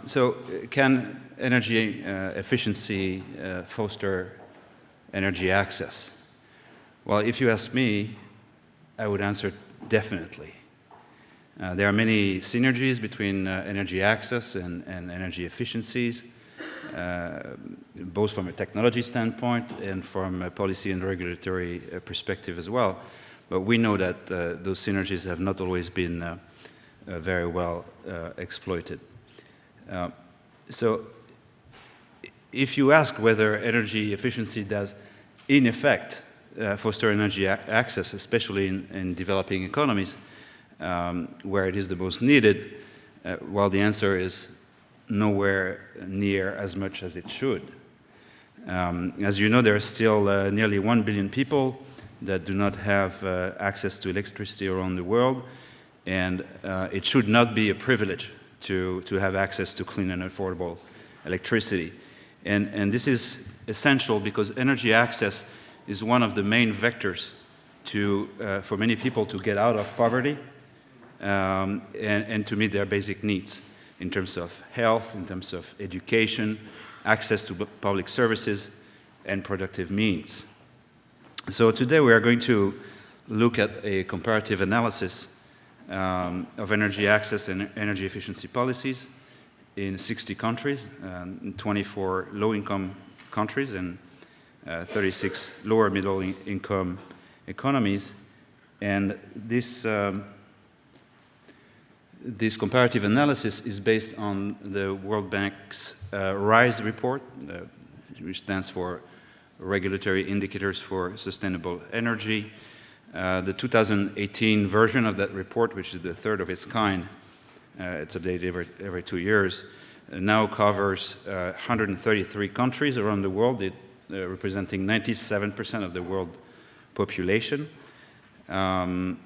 So can energy efficiency foster energy access? Well, if you ask me, I would answer definitely. There are many synergies between energy access and energy efficiencies, both from a technology standpoint and from a policy and regulatory perspective as well. But we know that those synergies have not always been very well exploited. So if you ask whether energy efficiency does, in effect, foster energy access, especially in developing economies, where it is the most needed, well, the answer is nowhere near as much as it should. As you know, there are still nearly 1 billion people that do not have access to electricity around the world, and it should not be a privilege to have access to clean and affordable electricity. And this is essential because energy access is one of the main vectors for many people to get out of poverty and to meet their basic needs in terms of health, in terms of education, access to public services, and productive means. So today we are going to look at a comparative analysis of energy access and energy efficiency policies in 60 countries, in 24 low-income countries, and 36 lower middle-income economies. And this comparative analysis is based on the World Bank's RISE report, which stands for Regulatory Indicators for Sustainable Energy. The 2018 version of that report, which is the third of its kind, it's updated every 2 years, now covers 133 countries around the world, representing 97% of the world population. And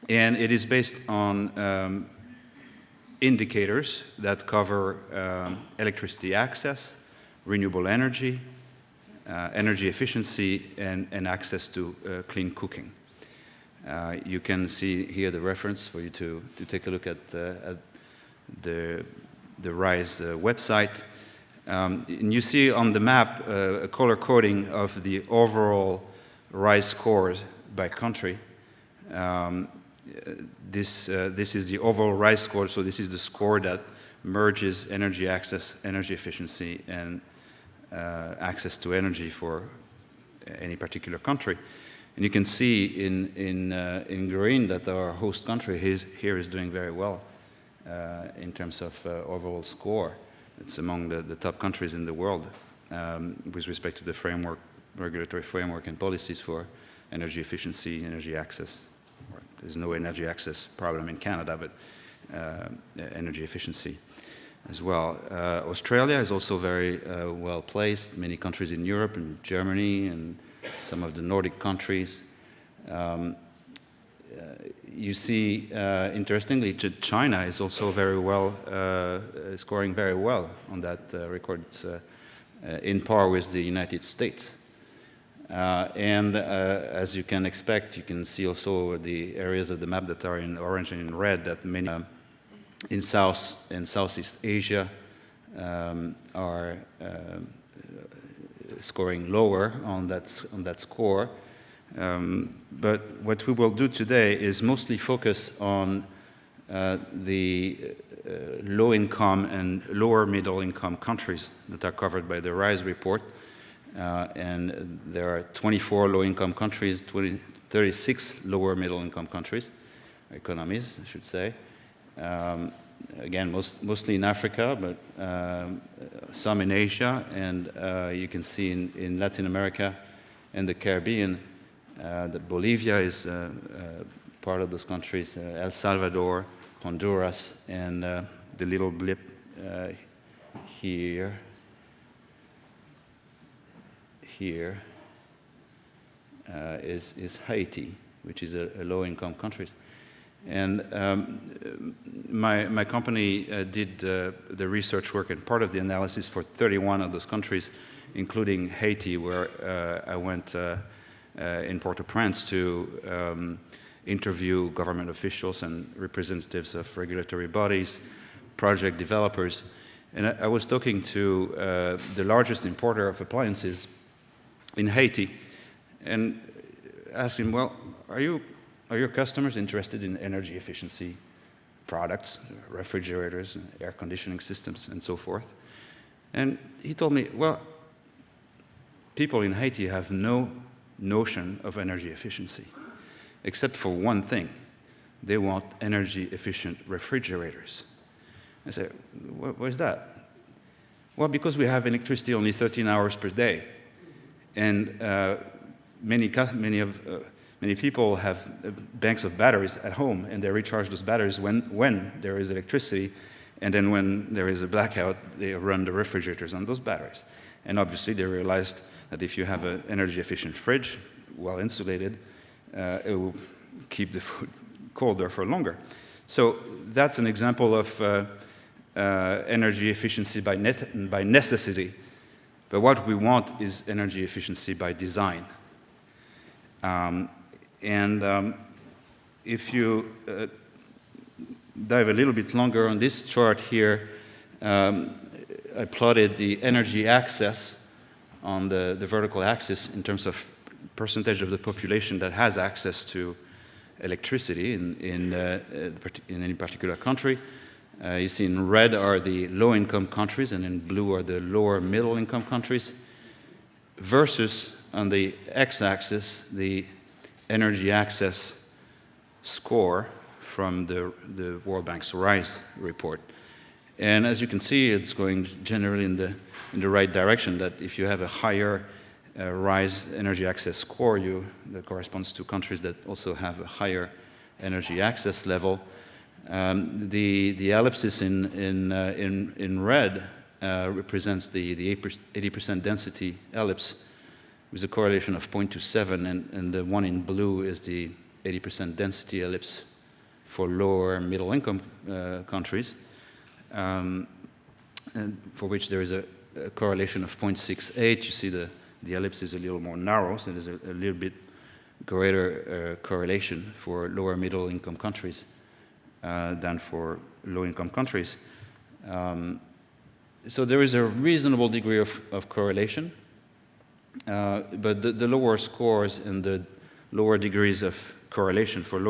it is based on indicators that cover electricity access, renewable energy, energy efficiency, and access to clean cooking. You can see here the reference for you to take a look at the RISE website. And you see on the map a color coding of the overall RISE scores by country. This is the overall RISE score, so this is the score that merges energy access, energy efficiency, and access to energy for any particular country. And you can see in green that our host country here is doing very well in terms of overall score. It's among the top countries in the world with respect to the regulatory framework and policies for energy efficiency, energy access. There's no energy access problem in Canada, but energy efficiency as well. Australia is also very well placed. Many countries in Europe and Germany and some of the Nordic countries. You see, interestingly, China is also very well, scoring very well on that record. It's in par with the United States. And as you can expect, you can see also the areas of the map that are in orange and in red, that many in South and Southeast Asia are scoring lower on that score. But what we will do today is mostly focus on the low-income and lower middle-income countries that are covered by the RISE report. And there are 24 low-income countries, 36 lower middle-income countries, economies, I should say. Again, mostly in Africa, but some in Asia, and you can see in Latin America and the Caribbean that Bolivia is part of those countries, El Salvador, Honduras, and the little blip here is Haiti, which is a low-income country. And my company did the research work and part of the analysis for 31 of those countries, including Haiti, where I went in Port-au-Prince to interview government officials and representatives of regulatory bodies, project developers, and I was talking to the largest importer of appliances in Haiti, and asked him, well, are your customers interested in energy efficiency products, refrigerators, air conditioning systems, and so forth? And he told me, well, people in Haiti have no notion of energy efficiency, except for one thing. They want energy-efficient refrigerators. I said, why is that? Well, because we have electricity only 13 hours per day. And many people have banks of batteries at home, and they recharge those batteries when there is electricity, and then when there is a blackout, they run the refrigerators on those batteries. And obviously, they realized that if you have an energy-efficient fridge, well insulated, it will keep the food colder for longer. So that's an example of energy efficiency by necessity. But what we want is energy efficiency by design. If you dive a little bit longer on this chart here, I plotted the energy access on the vertical axis in terms of percentage of the population that has access to electricity in any particular country. You see in red are the low-income countries, and in blue are the lower middle-income countries, versus on the x-axis the energy access score from the World Bank's RISE report. And as you can see, it's going generally in the right direction, that if you have a higher RISE energy access score, that corresponds to countries that also have a higher energy access level. The ellipsis in red represents the 80% density ellipse with a correlation of 0.27, and the one in blue is the 80% density ellipse for lower middle-income countries, and for which there is a correlation of 0.68. You see the ellipse is a little more narrow, so there's a little bit greater correlation for lower middle-income countries than for low-income countries. So there is a reasonable degree of correlation, but the lower scores and the lower degrees of correlation for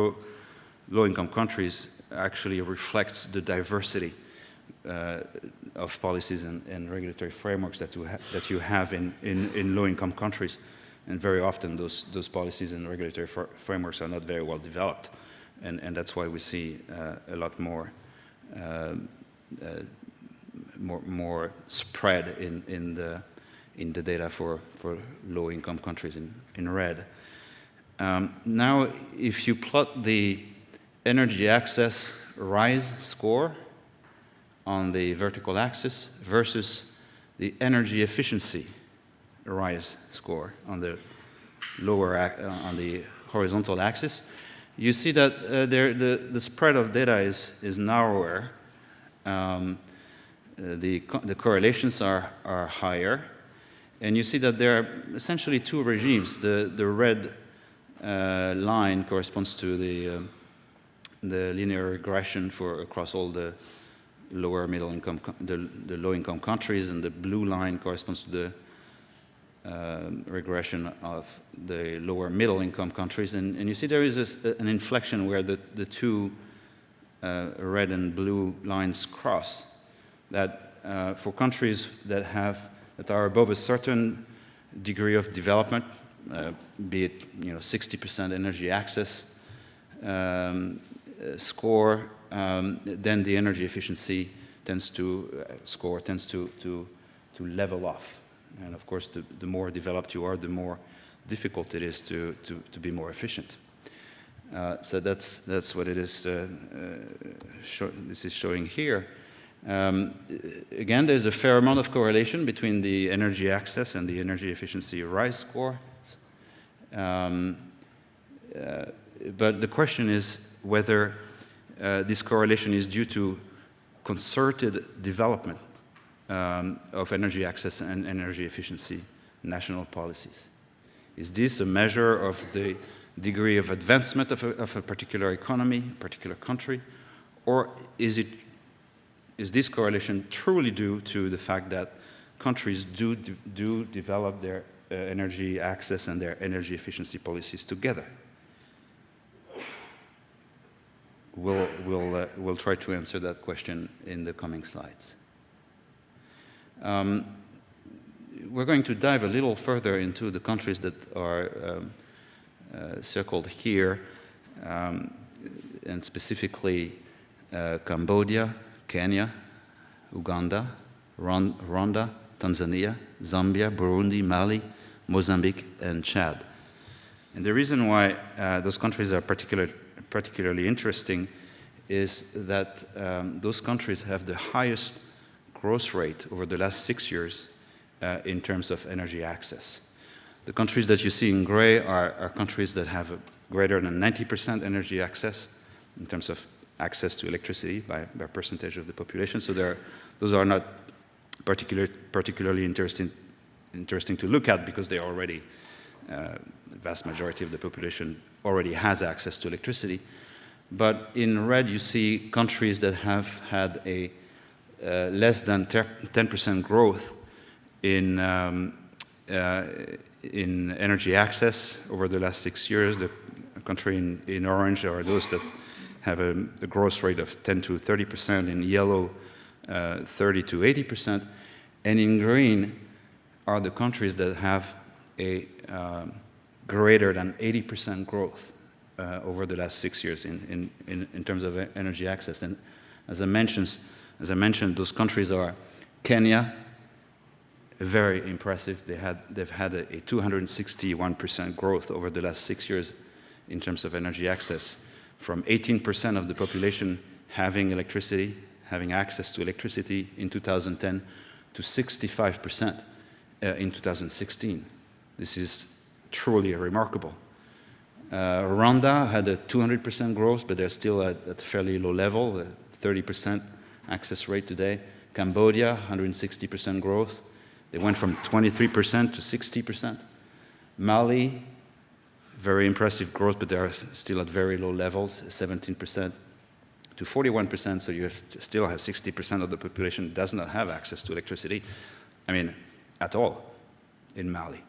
low-income countries actually reflects the diversity of policies and regulatory frameworks that you have in low-income countries. And very often those policies and regulatory frameworks are not very well developed. And that's why we see a lot more spread in the data for low-income countries in red. Now, if you plot the energy access RISE score on the vertical axis versus the energy efficiency RISE score on the on the horizontal axis, you see that the spread of data is narrower. The correlations are higher, and you see that there are essentially two regimes. The red line corresponds to the linear regression across all the lower middle-income, the low-income countries, and the blue line corresponds to the regression of the lower middle-income countries. And you see there is an inflection where the two red and blue lines cross, that for countries that are above a certain degree of development, be it 60% energy access score, then the energy efficiency tends to level off. And of course, the more developed you are, the more difficult it is to be more efficient. So that's what it is. This is showing here. Again, there's a fair amount of correlation between the energy access and the energy efficiency RISE score. But the question is whether this correlation is due to concerted development of energy access and energy efficiency national policies. Is this a measure of the degree of advancement of a particular economy, a particular country, or is is this correlation truly due to the fact that countries do develop their energy access and their energy efficiency policies together? We'll try to answer that question in the coming slides. We're going to dive a little further into the countries that are circled here, and specifically Cambodia, Kenya, Uganda, Rwanda, Tanzania, Zambia, Burundi, Mali, Mozambique, and Chad. And the reason why those countries are particularly interesting is that those countries have the highest growth rate over the last 6 years in terms of energy access. The countries that you see in gray are countries that have greater than 90% energy access in terms of access to electricity by percentage of the population. So those are not particularly interesting to look at because they already, the vast majority of the population already has access to electricity. But in red, you see countries that have had a less than 10% growth in energy access over the last 6 years. The country in orange are those that have a growth rate of 10 to 30%, in yellow 30 to 80%, and in green are the countries that have a greater than 80% growth over the last 6 years in terms of energy access. And as I mentioned, those countries are Kenya, very impressive. They've had a 261% growth over the last 6 years in terms of energy access, from 18% of the population having access to electricity in 2010 to 65% in 2016. This is truly remarkable. Rwanda had a 200% growth, but they're still at a fairly low level, a 30% access rate today. Cambodia, 160% growth. They went from 23% to 60%. Mali, very impressive growth, but they are still at very low levels, 17% to 41%, so you still have 60% of the population that does not have access to electricity, at all in Mali.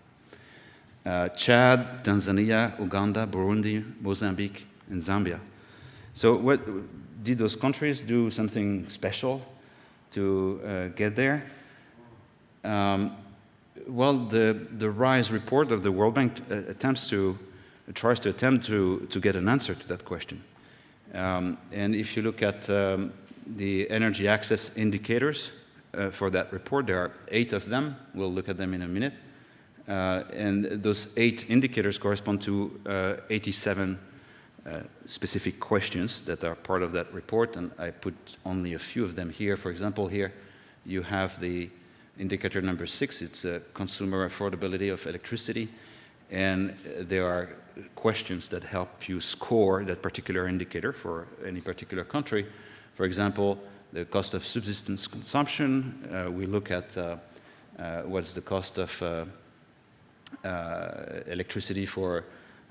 Chad, Tanzania, Uganda, Burundi, Mozambique, and Zambia. So did those countries do something special to get there? Well, the RISE report of the World Bank tries to get an answer to that question. And if you look at the energy access indicators for that report, there are 8 of them. We'll look at them in a minute. And those 8 indicators correspond to 87 specific questions that are part of that report, and I put only a few of them here. For example, here you have the indicator number 6. It's consumer affordability of electricity, and there are questions that help you score that particular indicator for any particular country. For example, the cost of subsistence consumption. We look at what's the cost of electricity for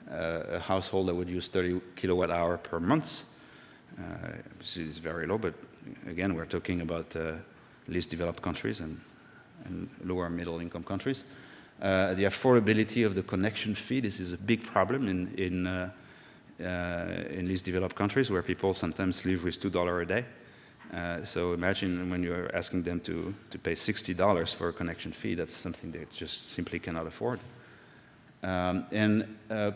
a household that would use 30 kilowatt hour per month. This is very low, but again, we're talking about least developed countries and lower middle income countries. The affordability of the connection fee. This is a big problem in least developed countries where people sometimes live with $2 a day. So imagine when you're asking them to pay $60 for a connection fee. That's something they just simply cannot afford. And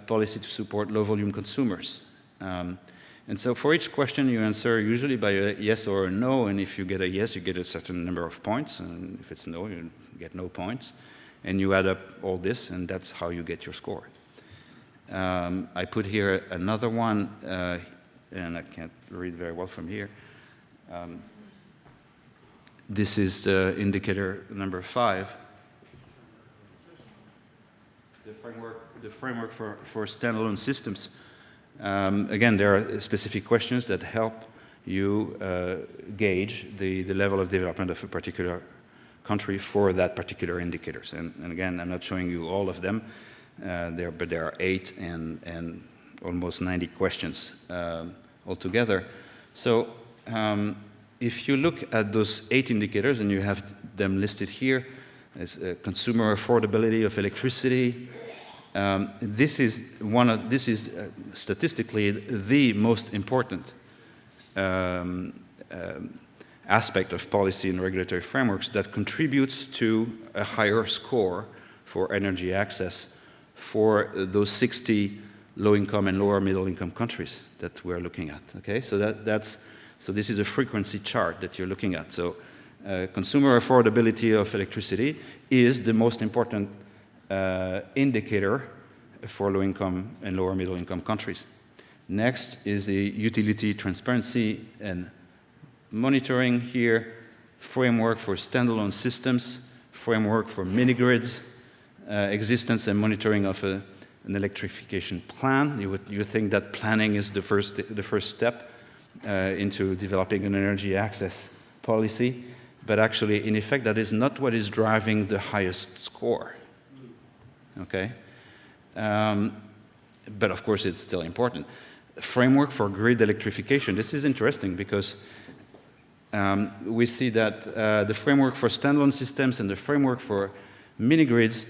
policy to support low-volume consumers. And so for each question, you answer usually by a yes or a no, and if you get a yes, you get a certain number of points, and if it's no, you get no points. And you add up all this, and that's how you get your score. I put here another one, and I can't read very well from here. This is the indicator number 5. The framework for standalone systems. Again, there are specific questions that help you gauge the level of development of a particular country for that particular indicators. And again, I'm not showing you all of them, but there are 8 and almost 90 questions altogether. So if you look at those 8 indicators, and you have them listed here, as consumer affordability of electricity, this is statistically the most important aspect of policy and regulatory frameworks that contributes to a higher score for energy access for those 60 low-income and lower middle-income countries that we're looking at. Okay, so so this is a frequency chart that you're looking at. So consumer affordability of electricity is the most important indicator for low-income and lower middle-income countries. Next is the utility transparency and monitoring here, framework for standalone systems, framework for mini-grids, existence and monitoring of an electrification plan. You think that planning is the first step into developing an energy access policy, but actually, in effect, that is not what is driving the highest score. Okay, but of course, it's still important. Framework for grid electrification. This is interesting because we see that the framework for standalone systems and the framework for mini-grids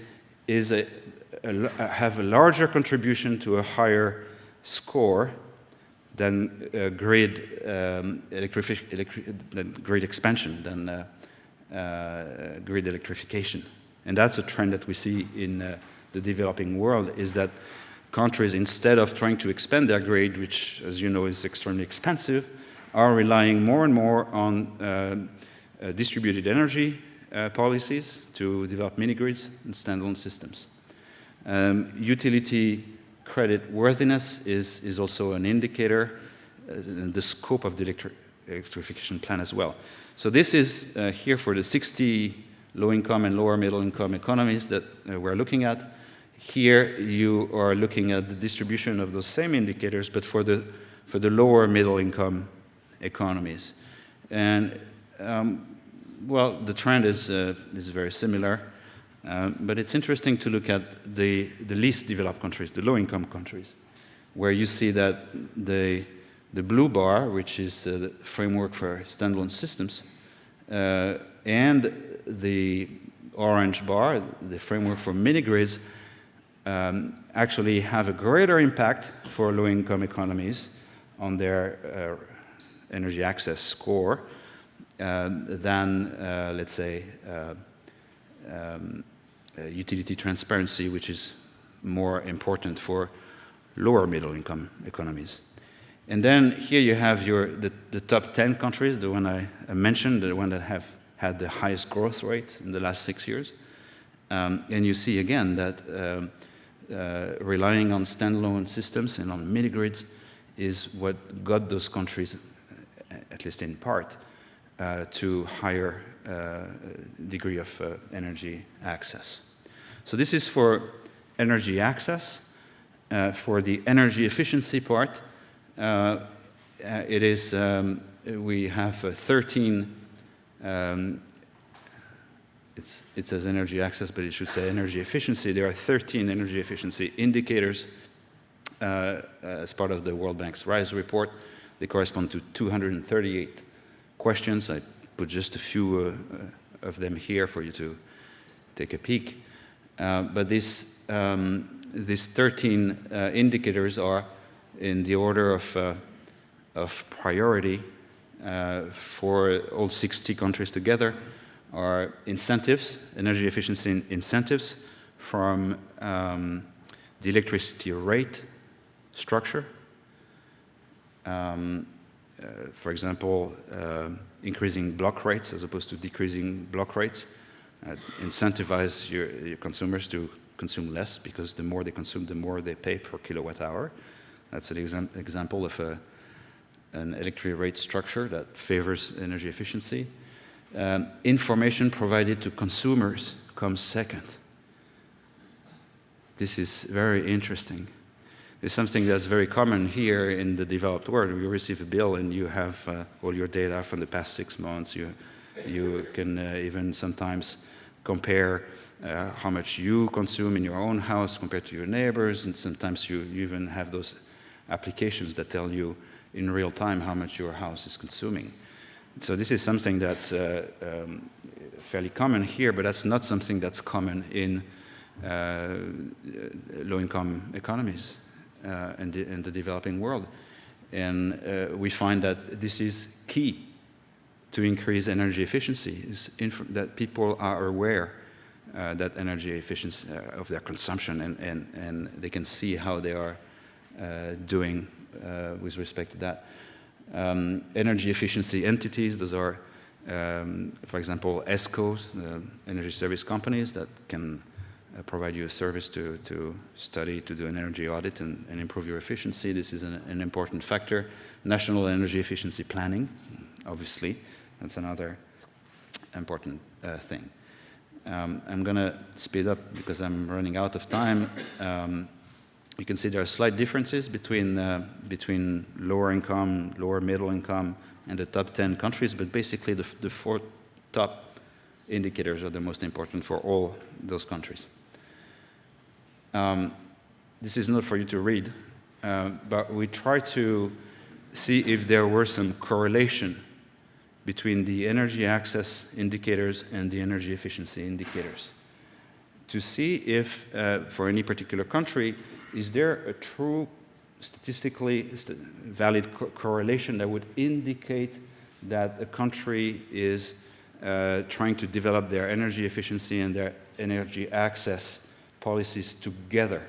have a larger contribution to a higher score than grid expansion, than grid electrification. And that's a trend that we see in the developing world, is that countries, instead of trying to expand their grid, which, as you know, is extremely expensive, are relying more and more on distributed energy policies to develop mini-grids and standalone systems. Utility credit worthiness is also an indicator in the scope of the electrification plan as well. So this is here for the 60 low-income and lower middle-income economies that we're looking at. Here you are looking at the distribution of those same indicators, but for the lower middle-income economies. And well, the trend is very similar. But it's interesting to look at the least developed countries, the low-income countries, where you see that the blue bar, which is the framework for standalone systems, and the orange bar, the framework for mini-grids, actually have a greater impact for low-income economies on their energy access score than, let's say, utility transparency, which is more important for lower middle-income economies. And then here you have the top 10 countries, the one I mentioned, the one that have had the highest growth rate in the last 6 years. And you see again that relying on standalone systems and on mini-grids is what got those countries, at least in part, to higher degree of energy access. So this is for energy access. For the energy efficiency part, it is we have 13. It says energy access, but it should say energy efficiency. There are 13 energy efficiency indicators as part of the World Bank's RISE report. They correspond to 238 questions. I put just a few of them here for you to take a peek. But these 13 indicators are in the order of priority for all 60 countries together, are incentives, energy efficiency incentives from the electricity rate structure. For example, increasing block rates as opposed to decreasing block rates. Incentivize your consumers to consume less, because the more they consume, the more they pay per kilowatt hour. That's an example of an electric rate structure that favors energy efficiency. Information provided to consumers comes second. This is very interesting. It's something that's very common here in the developed world. You receive a bill and you have all your data from the past 6 months. You can even sometimes compare how much you consume in your own house compared to your neighbors, and sometimes you even have those applications that tell you in real time how much your house is consuming. So this is something that's fairly common here, but that's not something that's common in low-income economies and the developing world. And we find that this is key to increase energy efficiency, is that people are aware that energy efficiency of their consumption, and they can see how they are doing with respect to that. Energy efficiency entities, those are, for example, ESCOs, energy service companies that can provide you a service to study, to do an energy audit and improve your efficiency. This is an important factor. National energy efficiency planning, obviously, that's another important thing. I'm going to speed up because I'm running out of time. You can see there are slight differences between lower income, lower middle income, and the top 10 countries, but basically the 4 top indicators are the most important for all those countries. This is not for you to read, but we try to see if there were some correlation between the energy access indicators and the energy efficiency indicators, to see if, for any particular country, is there a true statistically valid correlation that would indicate that a country is trying to develop their energy efficiency and their energy access policies together,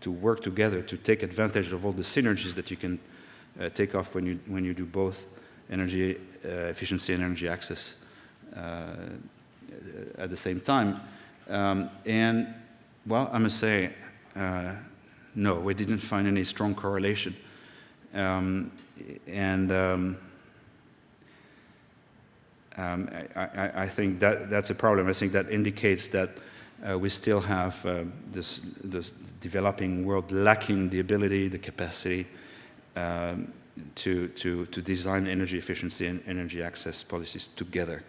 to work together, to take advantage of all the synergies that you can take off when you do both energy efficiency and energy access at the same time. And, well, I must say, no, we didn't find any strong correlation. I think that's a problem. I think that indicates that we still have this developing world lacking the ability, the capacity to design energy efficiency and energy access policies together.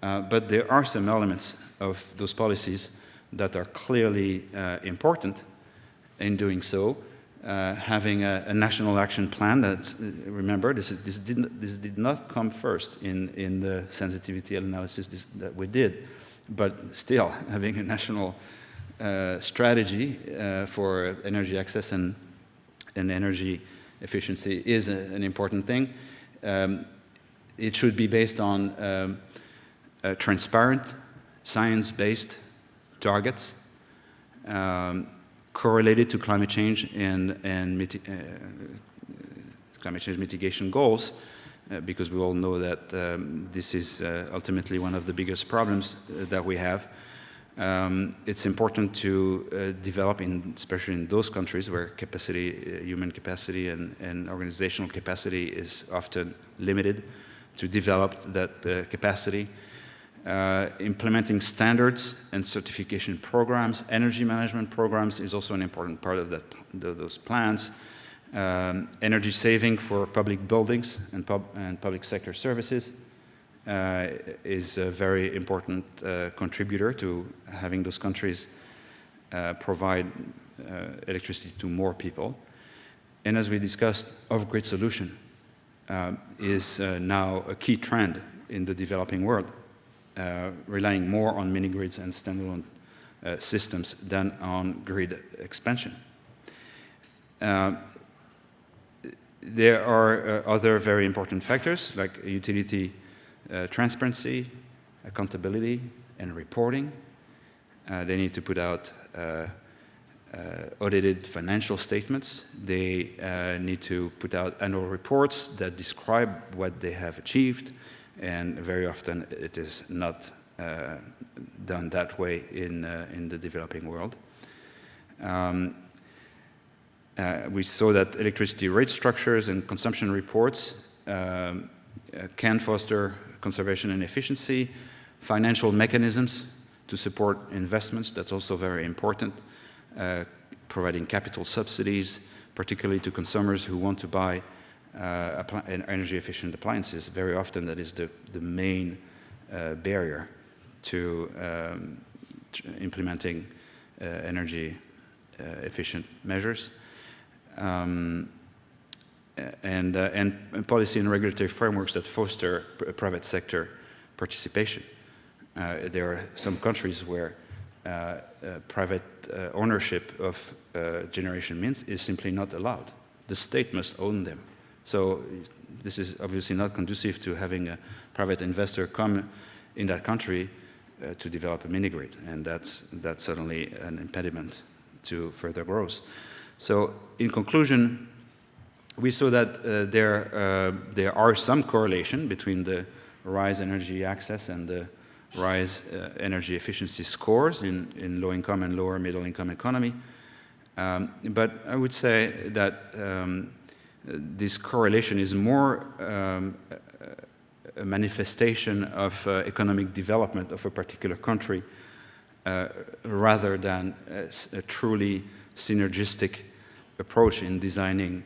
But there are some elements of those policies that are clearly important in doing so. Having a national action plan that, remember, this did not come first in the sensitivity analysis that we did, but still having a national strategy for energy access and energy efficiency is an important thing. It should be based on transparent, science-based targets, correlated to climate change and climate change mitigation goals, because we all know that this is ultimately one of the biggest problems that we have. It's important to develop, especially in those countries where capacity, human capacity and organizational capacity is often limited, to develop that capacity. Implementing standards and certification programs, energy management programs is also an important part of those plans. Energy saving for public buildings and public sector services is a very important contributor to having those countries provide electricity to more people. And as we discussed, off-grid solution is now a key trend in the developing world. Relying more on mini-grids and standalone systems than on grid expansion. There are other very important factors like utility transparency, accountability, and reporting. They need to put out audited financial statements. They need to put out annual reports that describe what they have achieved. And very often it is not done that way in the developing world. We saw that electricity rate structures and consumption reports can foster conservation and efficiency. Financial mechanisms to support investments, that's also very important. Providing capital subsidies, particularly to consumers who want to buy energy-efficient appliances. Very often that is the main barrier to implementing energy-efficient measures. and policy and regulatory frameworks that foster private sector participation. There are some countries where private ownership of generation means is simply not allowed. The state must own them. So this is obviously not conducive to having a private investor come in that country to develop a mini-grid, and that's certainly an impediment to further growth. So in conclusion, we saw that there are some correlation between the rise energy access and the rise energy efficiency scores in low-income and lower middle-income economy. But I would say that this correlation is more a manifestation of economic development of a particular country rather than a truly synergistic approach in designing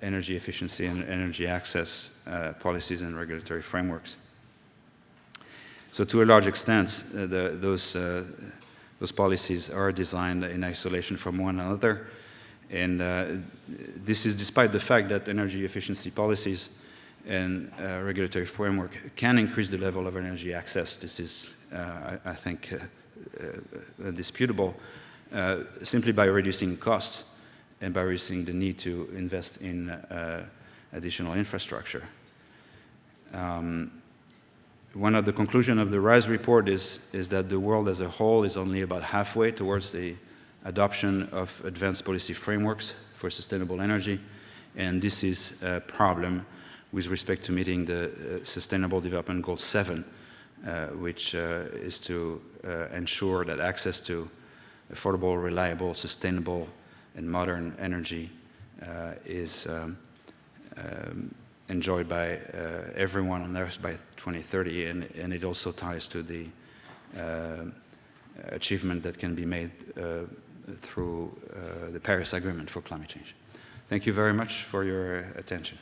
energy efficiency and energy access policies and regulatory frameworks. So to a large extent, those policies are designed in isolation from one another. And this is despite the fact that energy efficiency policies and regulatory framework can increase the level of energy access. This is, I think, indisputable, simply by reducing costs and by reducing the need to invest in additional infrastructure. One of the conclusions of the RISE report is that the world as a whole is only about halfway towards the adoption of advanced policy frameworks for sustainable energy, and this is a problem with respect to meeting the Sustainable Development Goal 7, which is to ensure that access to affordable, reliable, sustainable, and modern energy is enjoyed by everyone on Earth by 2030, and it also ties to the achievement that can be made through the Paris Agreement for climate change. Thank you very much for your attention.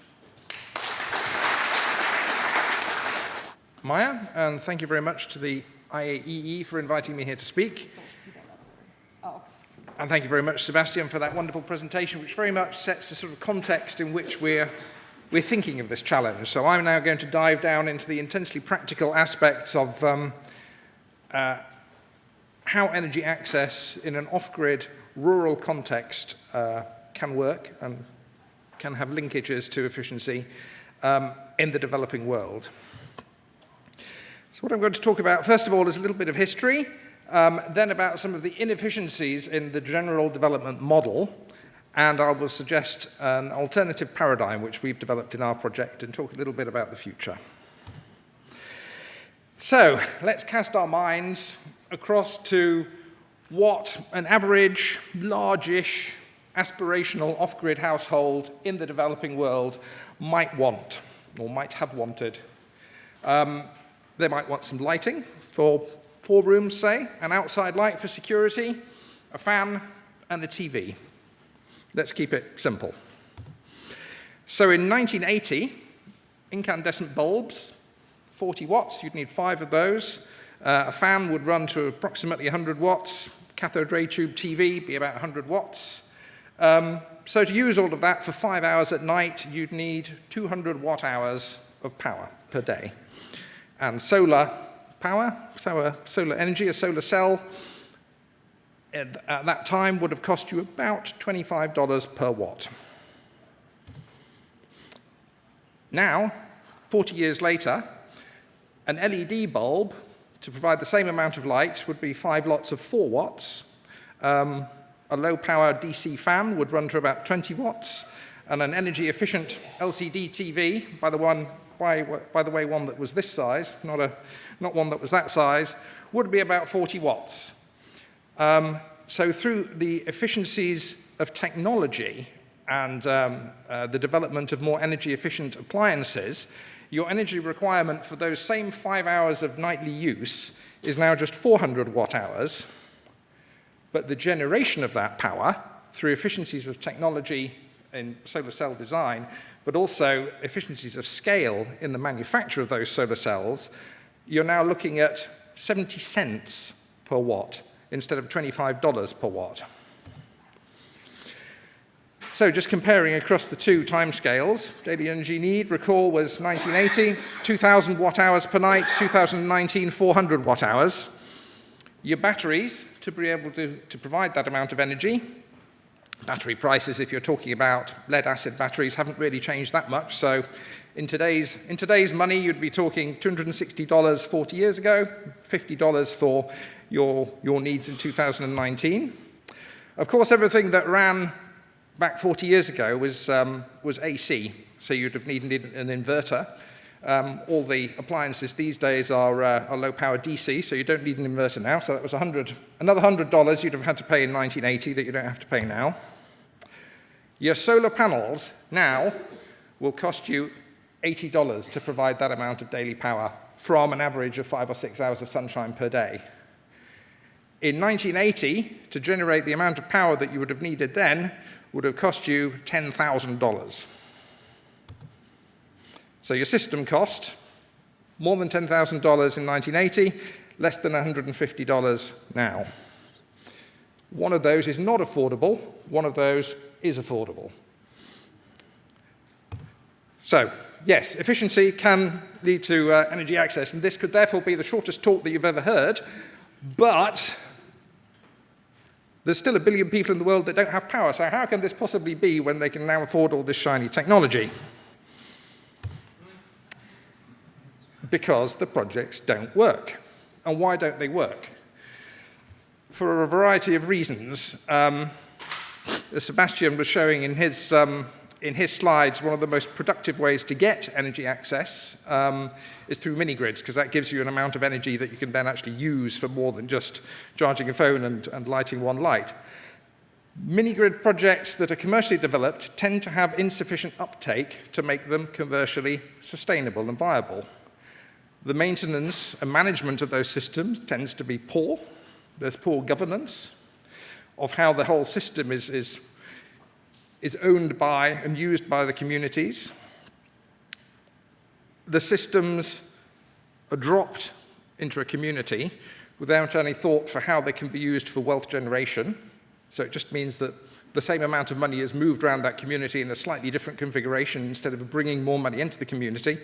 Maya, and thank you very much to the IAEE for inviting me here to speak. And thank you very much, Sébastien, for that wonderful presentation, which very much sets the sort of context in which we're thinking of this challenge. So I'm now going to dive down into the intensely practical aspects of how energy access in an off-grid rural context can work and can have linkages to efficiency in the developing world. So what I'm going to talk about, first of all, is a little bit of history, then about some of the inefficiencies in the general development model, and I will suggest an alternative paradigm which we've developed in our project and talk a little bit about the future. So let's cast our minds across to what an average, largish, aspirational off-grid household in the developing world might want, or might have wanted. They might want some lighting for 4 rooms, say, an outside light for security, a fan, and a TV. Let's keep it simple. So in 1980, incandescent bulbs, 40 watts, you'd need 5 of those. A fan would run to approximately 100 watts. Cathode ray tube TV be about 100 watts. So to use all of that for 5 hours at night, you'd need 200 watt hours of power per day. And solar power, solar energy, a solar cell, at that time would have cost you about $25 per watt. Now, 40 years later, an LED bulb to provide the same amount of light would be 5 lots of 4 watts. A low-power DC fan would run to about 20 watts, and an energy-efficient LCD TV, by the way, one that was this size, not one that was that size, would be about 40 watts. So through the efficiencies of technology and the development of more energy-efficient appliances, your energy requirement for those same 5 hours of nightly use is now just 400 watt hours. But the generation of that power through efficiencies of technology in solar cell design, but also efficiencies of scale in the manufacture of those solar cells, you're now looking at 70 cents per watt instead of $25 per watt. So just comparing across the two timescales, daily energy need, recall, was 1980, 2,000 watt-hours per night, 2019, 400 watt-hours. Your batteries, to be able to provide that amount of energy, battery prices, if you're talking about lead-acid batteries, haven't really changed that much. So in today's money, you'd be talking $260 40 years ago, $50 for your needs in 2019. Of course, everything that ran back 40 years ago was AC, so you'd have needed an inverter. All the appliances these days are low-power DC, so you don't need an inverter now. So that was another $100 you'd have had to pay in 1980 that you don't have to pay now. Your solar panels now will cost you $80 to provide that amount of daily power from an average of 5 or 6 hours of sunshine per day. In 1980, to generate the amount of power that you would have needed then, would have cost you $10,000. So your system cost, more than $10,000 in 1980, less than $150 now. One of those is not affordable, one of those is affordable. So, yes, efficiency can lead to energy access, and this could therefore be the shortest talk that you've ever heard, but there's still 1 billion people in the world that don't have power, so how can this possibly be when they can now afford all this shiny technology? Because the projects don't work. And why don't they work? For a variety of reasons. As Sébastien was showing in his slides, one of the most productive ways to get energy access is through mini-grids, because that gives you an amount of energy that you can then actually use for more than just charging a phone and lighting one light. Mini-grid projects that are commercially developed tend to have insufficient uptake to make them commercially sustainable and viable. The maintenance and management of those systems tends to be poor. There's poor governance of how the whole system is owned by and used by the communities. The systems are dropped into a community without any thought for how they can be used for wealth generation. So it just means that the same amount of money is moved around that community in a slightly different configuration instead of bringing more money into the community.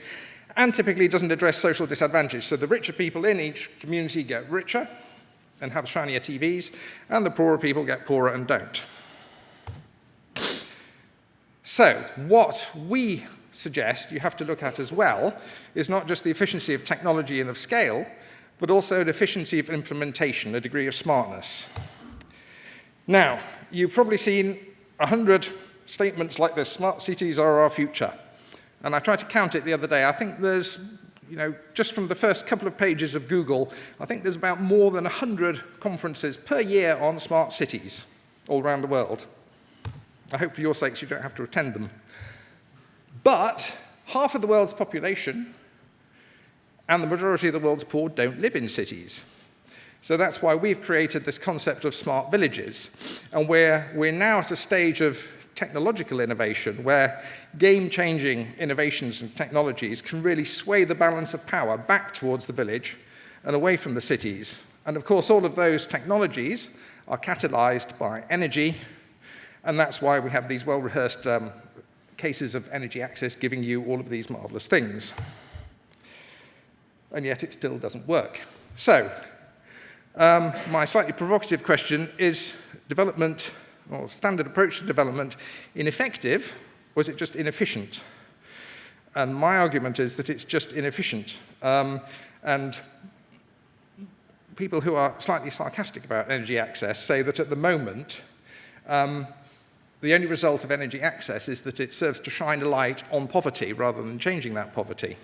And typically doesn't address social disadvantage. So the richer people in each community get richer and have shinier TVs, and the poorer people get poorer and don't. So what we suggest you have to look at as well is not just the efficiency of technology and of scale, but also the efficiency of implementation, a degree of smartness. Now, you've probably seen 100 statements like this: smart cities are our future. And I tried to count it the other day. I think there's, just from the first couple of pages of Google, I think there's about more than 100 conferences per year on smart cities all around the world. I hope for your sakes you don't have to attend them. But half of the world's population and the majority of the world's poor don't live in cities. So that's why we've created this concept of smart villages. And we're now at a stage of technological innovation where game-changing innovations and technologies can really sway the balance of power back towards the village and away from the cities. And of course, all of those technologies are catalyzed by energy, and that's why we have these well-rehearsed cases of energy access giving you all of these marvelous things. And yet it still doesn't work. So, my slightly provocative question is development, or standard approach to development, ineffective, or is it just inefficient? And my argument is that it's just inefficient. And people who are slightly sarcastic about energy access say that at the moment, the only result of energy access is that it serves to shine a light on poverty rather than changing that poverty.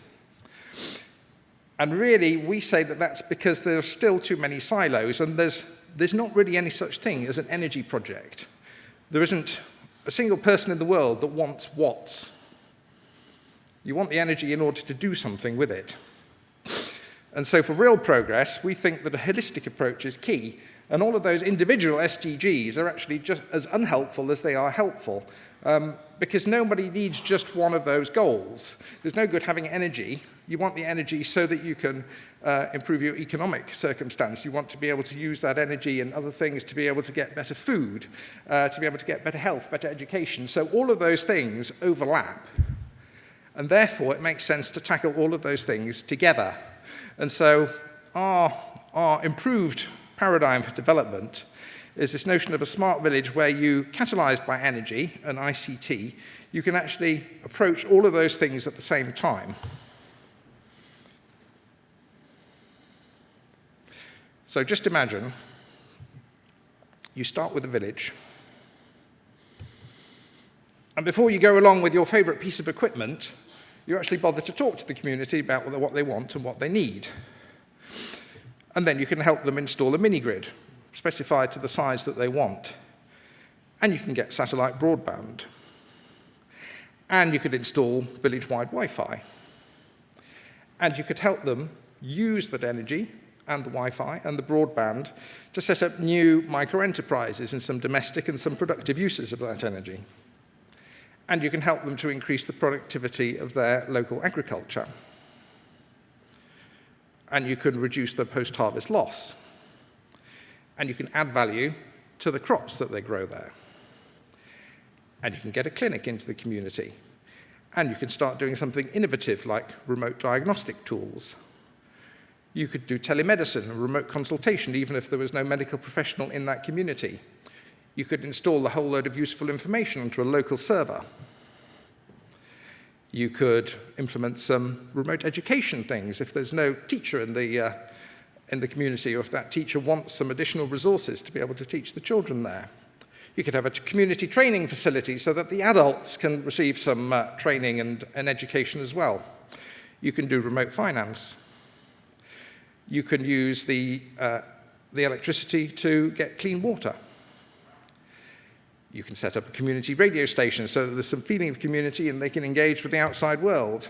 And really, we say that that's because there are still too many silos, and there's not really any such thing as an energy project. There isn't a single person in the world that wants watts. You want the energy in order to do something with it. And so for real progress, we think that a holistic approach is key. And all of those individual SDGs are actually just as unhelpful as they are helpful. because nobody needs just one of those goals. There's no good having energy. You want the energy so that you can improve your economic circumstance. You want to be able to use that energy and other things to be able to get better food, to be able to get better health, better education. So all of those things overlap. And therefore, it makes sense to tackle all of those things together. And so our improved paradigm for development is this notion of a smart village where you, catalyzed by energy and ICT, you can actually approach all of those things at the same time. So just imagine you start with a village, and before you go along with your favorite piece of equipment, you actually bother to talk to the community about what they want and what they need. And then you can help them install a mini-grid, specified to the size that they want. And you can get satellite broadband. And you could install village-wide Wi-Fi. And you could help them use that energy and the Wi-Fi and the broadband to set up new micro-enterprises and some domestic and some productive uses of that energy. And you can help them to increase the productivity of their local agriculture. And you can reduce the post-harvest loss. And you can add value to the crops that they grow there. And you can get a clinic into the community. And you can start doing something innovative like remote diagnostic tools. You could do telemedicine and remote consultation even if there was no medical professional in that community. You could install a whole load of useful information onto a local server. You could implement some remote education things if there's no teacher in the community, or if that teacher wants some additional resources to be able to teach the children there. You could have a community training facility so that the adults can receive some training and education as well. You can do remote finance. You can use the electricity to get clean water. You can set up a community radio station so that there's some feeling of community and they can engage with the outside world.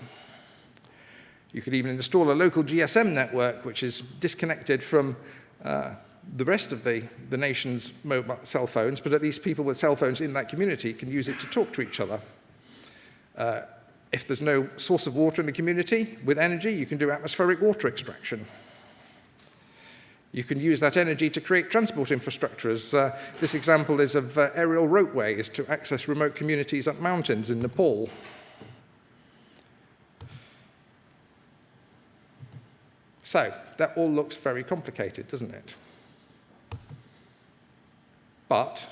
You could even install a local GSM network which is disconnected from the rest of the nation's mobile cell phones, but at least people with cell phones in that community can use it to talk to each other. If there's no source of water in the community, with energy, you can do atmospheric water extraction. You can use that energy to create transport infrastructure, as this example is of aerial ropeways to access remote communities up mountains in Nepal. So, that all looks very complicated, doesn't it? But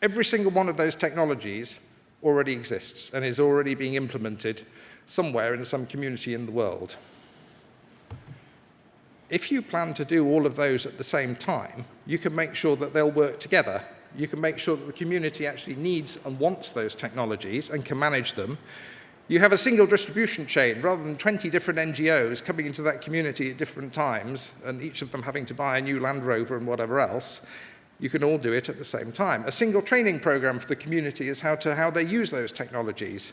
every single one of those technologies already exists and is already being implemented somewhere in some community in the world. If you plan to do all of those at the same time, you can make sure that they'll work together. You can make sure that the community actually needs and wants those technologies and can manage them. You have a single distribution chain rather than 20 different NGOs coming into that community at different times and each of them having to buy a new Land Rover and whatever else. You can all do it at the same time. A single training program for the community is how they use those technologies.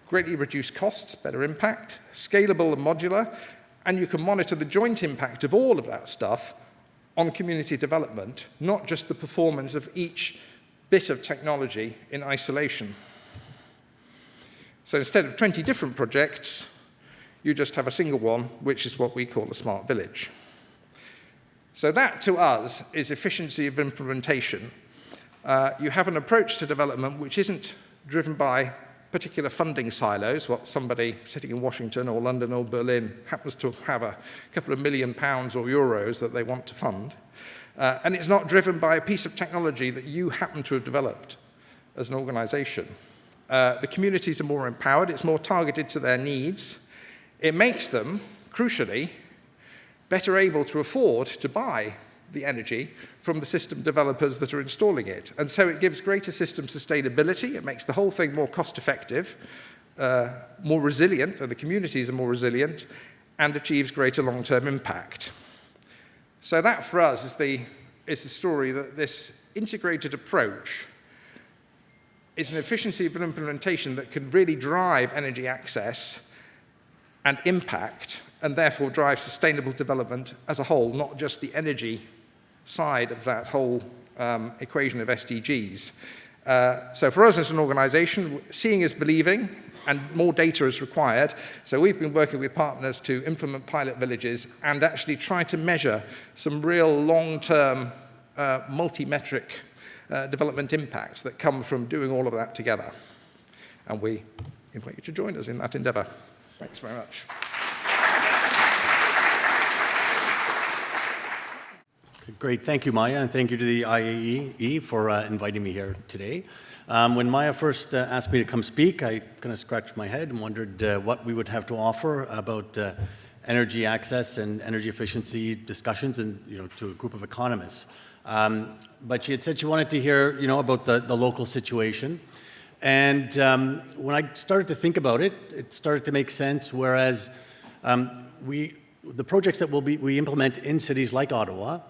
Greatly reduce costs, better impact, scalable and modular, and you can monitor the joint impact of all of that stuff on community development, not just the performance of each bit of technology in isolation. So instead of 20 different projects, you just have a single one, which is what we call a smart village. So that, to us, is efficiency of implementation. You have an approach to development which isn't driven by particular funding silos, what somebody sitting in Washington or London or Berlin happens to have a couple of £1 million or euros that they want to fund. And it's not driven by a piece of technology that you happen to have developed as an organization. The communities are more empowered, it's more targeted to their needs. It makes them, crucially, better able to afford to buy the energy from the system developers that are installing it. And so it gives greater system sustainability, it makes the whole thing more cost-effective, more resilient, and the communities are more resilient, and achieves greater long-term impact. So that, for us, is the story that this integrated approach is an efficiency of an implementation that can really drive energy access and impact, and therefore drive sustainable development as a whole, not just the energy side of that whole equation of SDGs. So for us as an organization, seeing is believing, and more data is required. So we've been working with partners to implement pilot villages and actually try to measure some real long-term multi-metric development impacts that come from doing all of that together. And we invite you to join us in that endeavor. Thanks very much. Great, thank you, Maya, and thank you to the IAE for inviting me here today. When Maya first asked me to come speak, I kind of scratched my head and wondered what we would have to offer about energy access and energy efficiency discussions, and to a group of economists. But she had said she wanted to hear, about the local situation. And when I started to think about it, it started to make sense. Whereas the projects that we implement in cities like Ottawa,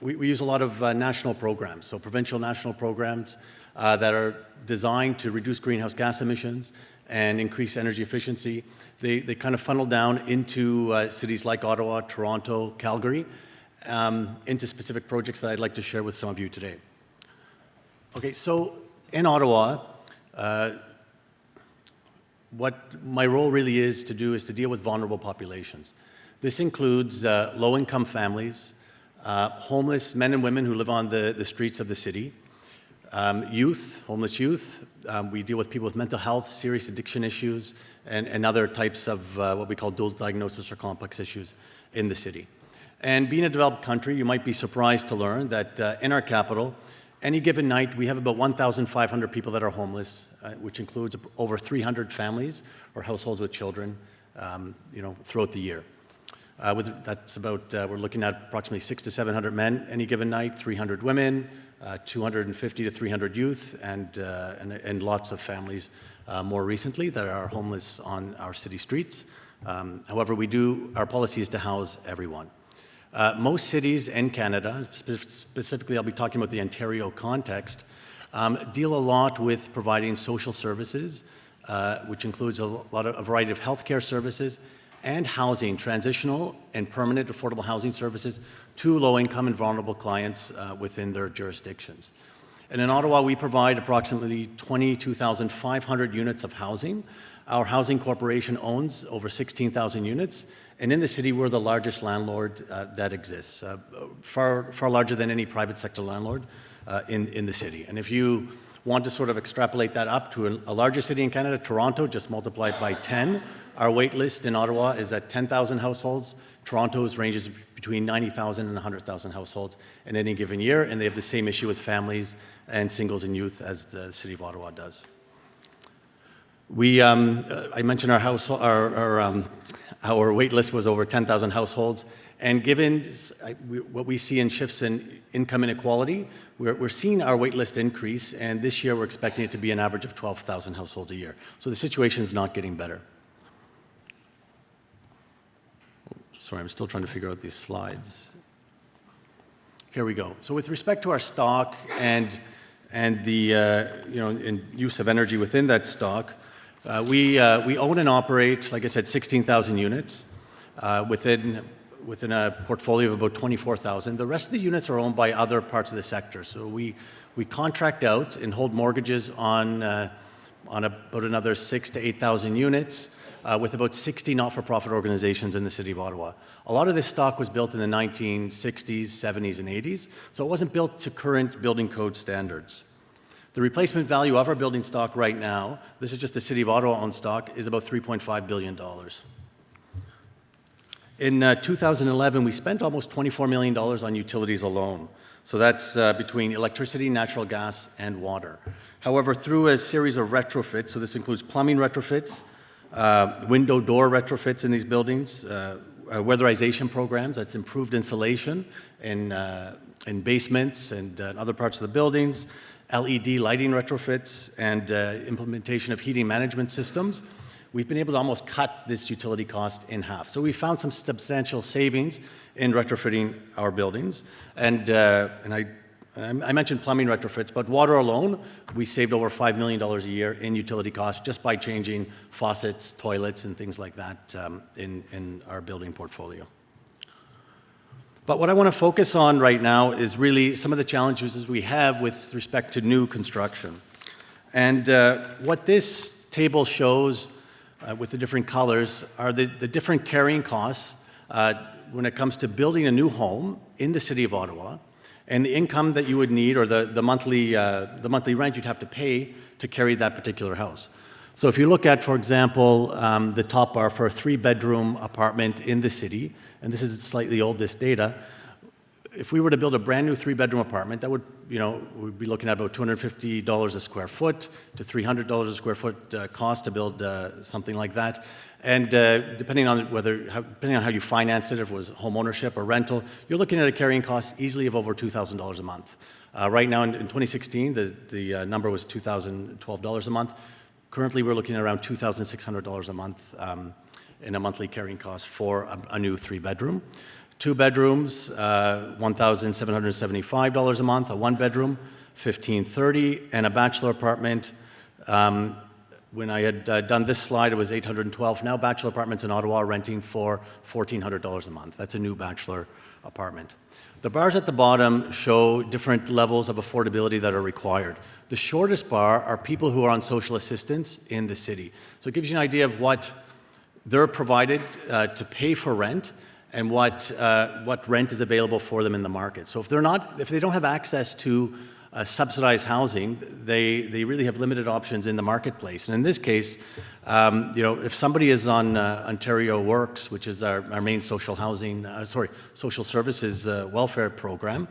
we use a lot of national programs, so provincial national programs that are designed to reduce greenhouse gas emissions and increase energy efficiency. They kind of funnel down into cities like Ottawa, Toronto, Calgary, into specific projects that I'd like to share with some of you today. Okay, so in Ottawa, what my role really is to do is to deal with vulnerable populations. This includes low-income families, homeless men and women who live on the streets of the city, homeless youth. We deal with people with mental health, serious addiction issues, and other types of what we call dual diagnosis or complex issues in the city. And being a developed country, you might be surprised to learn that in our capital, any given night, we have about 1,500 people that are homeless, which includes over 300 families or households with children, throughout the year. That's about, we're looking at approximately 600 to 700 men any given night, 300 women, 250 to 300 youth, and lots of families more recently that are homeless on our city streets. However, our policy is to house everyone. Most cities in Canada, specifically I'll be talking about the Ontario context, deal a lot with providing social services, which includes a variety of healthcare services and housing, transitional and permanent affordable housing services to low-income and vulnerable clients within their jurisdictions. And in Ottawa, we provide approximately 22,500 units of housing. Our housing corporation owns over 16,000 units, and in the city, we're the largest landlord that exists, far larger than any private sector landlord in the city. And if you want to sort of extrapolate that up to a larger city in Canada, Toronto, just multiply it by 10. Our wait list in Ottawa is at 10,000 households. Toronto's ranges between 90,000 and 100,000 households in any given year, and they have the same issue with families and singles and youth as the city of Ottawa does. I mentioned our wait list was over 10,000 households, and given what we see in shifts in income inequality, we're seeing our wait list increase, and this year we're expecting it to be an average of 12,000 households a year. So the situation is not getting better. Sorry, I'm still trying to figure out these slides. Here we go. So with respect to our stock and the and use of energy within that stock, we own and operate, like I said, 16,000 units within a portfolio of about 24,000. The rest of the units are owned by other parts of the sector. So we contract out and hold mortgages on about another 6,000 to 8,000 units. With about 60 not-for-profit organizations in the city of Ottawa. A lot of this stock was built in the 1960s, 70s, and 80s, so it wasn't built to current building code standards. The replacement value of our building stock right now, this is just the city of Ottawa-owned stock, is about $3.5 billion. In 2011, we spent almost $24 million on utilities alone. So that's between electricity, natural gas, and water. However, through a series of retrofits, so this includes plumbing retrofits, window door retrofits in these buildings, weatherization programs, that's improved insulation in basements and other parts of the buildings, LED lighting retrofits, and implementation of heating management systems. We've been able to almost cut this utility cost in half. So we found some substantial savings in retrofitting our buildings. And I mentioned plumbing retrofits, but water alone, we saved over $5 million a year in utility costs just by changing faucets, toilets, and things like that in our building portfolio. But what I want to focus on right now is really some of the challenges we have with respect to new construction. And what this table shows with the different colors are the different carrying costs when it comes to building a new home in the city of Ottawa, and the income that you would need, or the monthly rent you'd have to pay to carry that particular house. So if you look at, for example, the top bar for a 3-bedroom apartment in the city, and this is slightly old, this data, if we were to build a brand new 3-bedroom apartment, that would, we'd be looking at about $250 a square foot to $300 a square foot cost to build something like that. And depending on how you financed it, if it was home ownership or rental, you're looking at a carrying cost easily of over $2,000 a month. Right now in 2016, the number was $2,012 a month. Currently, we're looking at around $2,600 a month in a monthly carrying cost for a new 3-bedroom. 2 bedrooms, $1,775 a month. A 1-bedroom, $1,530, and a bachelor apartment. When I had done this slide, it was $812. Now, bachelor apartments in Ottawa are renting for $1,400 a month. That's a new bachelor apartment. The bars at the bottom show different levels of affordability that are required. The shortest bar are people who are on social assistance in the city. So it gives you an idea of what they're provided to pay for rent and what rent is available for them in the market. So if they don't have access to subsidized housing, they really have limited options in the marketplace. And in this case, if somebody is on Ontario Works, which is our main social services welfare program,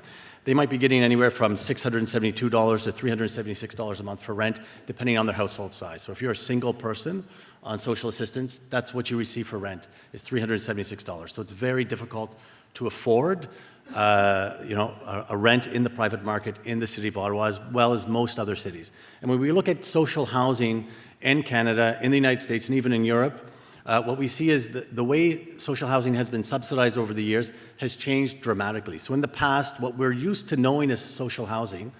they might be getting anywhere from $672 to $376 a month for rent, depending on their household size. So if you're a single person on social assistance, that's what you receive for rent, is $376. So it's very difficult to afford a rent in the private market in the city of Ottawa, as well as most other cities. And when we look at social housing in Canada, in the United States, and even in Europe, what we see is the way social housing has been subsidized over the years has changed dramatically. So in the past, what we're used to knowing as social housing,